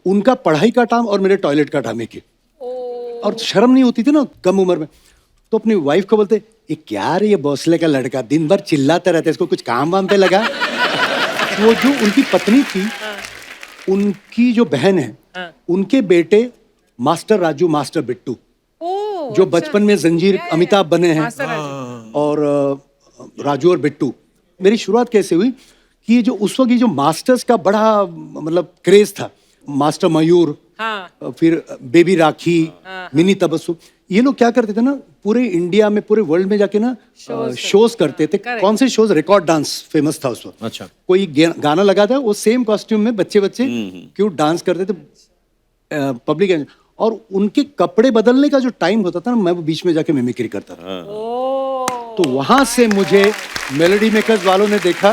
उनका पढ़ाई का टाइम और मेरे टॉयलेट का टाइम एक ही। और शर्म नहीं होती थी ना कम उम्र में, तो अपनी वाइफ को बोलते, ये क्या रे ये भोसले का लड़का दिन भर चिल्लाता रहता है, इसको कुछ काम वाम पे लगा। वो जो उनकी पत्नी थी, उनकी जो बहन है, उनके बेटे मास्टर राजू, मास्टर बिट्टू, जो बचपन में जंजीर अमिताभ बने हैं, और राजू और बिट्टू। मेरी शुरुआत कैसे हुई कि ये जो उस वक्त ये जो मास्टर्स का बड़ा मतलब क्रेज था, मास्टर मयूर, फिर बेबी राखी, मिनी तबस्सुम, ये लोग क्या करते थे ना, पूरे इंडिया में, पूरे वर्ल्ड में जाके ना शोज करते थे। कौन से शोज? रिकॉर्ड डांस फेमस था उस वक्त। अच्छा। कोई गाना लगा था, वो सेम कॉस्ट्यूम में बच्चे क्यों डांस करते थे पब्लिक, और उनके कपड़े बदलने का जो टाइम होता था ना, मैं वो बीच में जाके मिमिक्री करता था। तो वहां से मुझे मेलोडी मेकर्स वालों ने देखा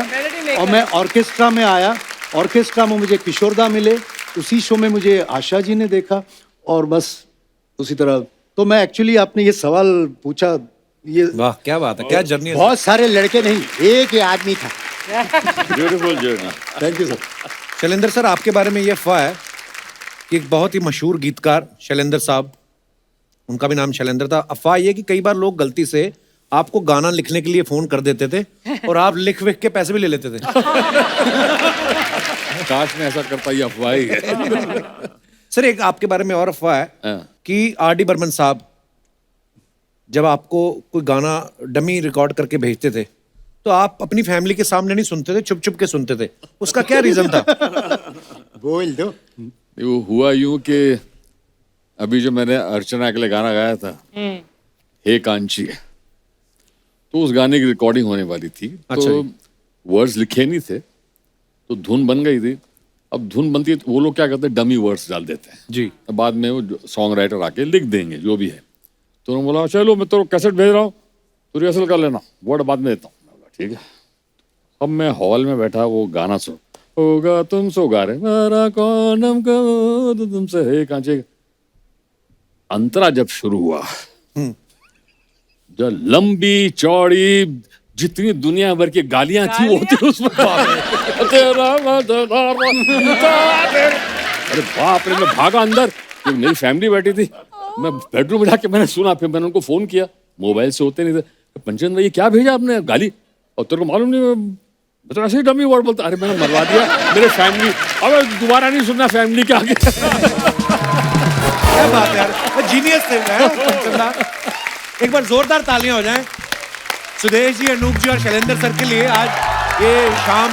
और मैं ऑर्केस्ट्रा में आया। ऑर्केस्ट्रा में मुझे किशोरदा मिले, उसी शो में मुझे आशा जी ने देखा, और बस उसी तरह। तो मैं एक्चुअली, आपने ये सवाल पूछा, ये वाह क्या बात है, क्या जर्नी है। बहुत सारे लड़के नहीं, एक ही आदमी था। Beautiful journey. Thank you sir. Shailendra sir आपके बारे में ये अफवाह है कि एक बहुत ही मशहूर गीतकार शैलेंद्र साहब, उनका भी नाम शैलेंद्र था। अफवाह ये कि कई बार लोग गलती से आपको गाना लिखने के लिए फोन कर देते थे और आप लिख विख के पैसे भी ले लेते थे। काश में ऐसा करता, ये अफवाह ही है। सर एक आपके बारे में और अफवाह है कि आर.डी. बर्मन साहब जब आपको कोई गाना डमी रिकॉर्ड करके भेजते थे, तो आप अपनी फैमिली के सामने नहीं सुनते थे, छुप छुप के सुनते थे। उसका क्या रीजन था? बोल दो। वो हुआ यूं कि अभी जो मैंने अर्चना के लिए गाना गाया था, हे कांची, तो उस गाने की रिकॉर्डिंग होने वाली थी। अच्छा तो वर्ड्स लिखे नहीं थे, तो धुन बन गई थी। अब धुन बनती है तो वो लोग क्या करते हैं, डमी वर्ड्स डाल देते हैं जी। अब बाद में वो सॉन्ग राइटर आके लिख देंगे जो भी है। तो उन्होंने बोला चलो मैं तो कैसेट भेज रहा हूँ, तो रिहर्सल कर लेना, वर्ड बाद में देता हूँ। ठीक है। अब मैं हॉल में बैठा, वो गाना सुन, होगा तुम सो गा रहे, मेरा कौन हमको तो तुमसे हे कांचे। अंतरा जब शुरू हुआ, जो लंबी चौड़ी जितनी दुनिया भर की गालियां थी वो थी उसमें। अरे बाप रे, मैं भागा अंदर, फिर मेरी फैमिली बैठी थी, मैं बेडरूम में जाके मैंने सुना, फिर मैंने उनको फोन किया, मोबाइल से होते नहीं थे, पंचन भाई ये क्या भेजा आपने गाली, और तेरे को मालूम नहीं, मैं तो ऐसे ही डमी वर्ड बोलता, अरे मैंने मरवा दिया मेरे फैमिली, अब दोबारा नहीं सुनना फैमिली के आगे। क्या बात है यार, जीनियस थे पंचन दा। एक बार जोरदार तालियां हो जाएं सुदेश जी, अनूप जी और शैलेंद्र सर के लिए। आज ये शाम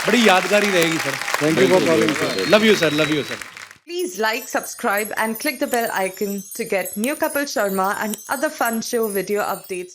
बड़ी यादगार ही रहेगी sir. Thank you for calling sir. Love you sir, love you sir. Please like, subscribe and click the bell icon to get new Kapil Sharma and other fun show video updates.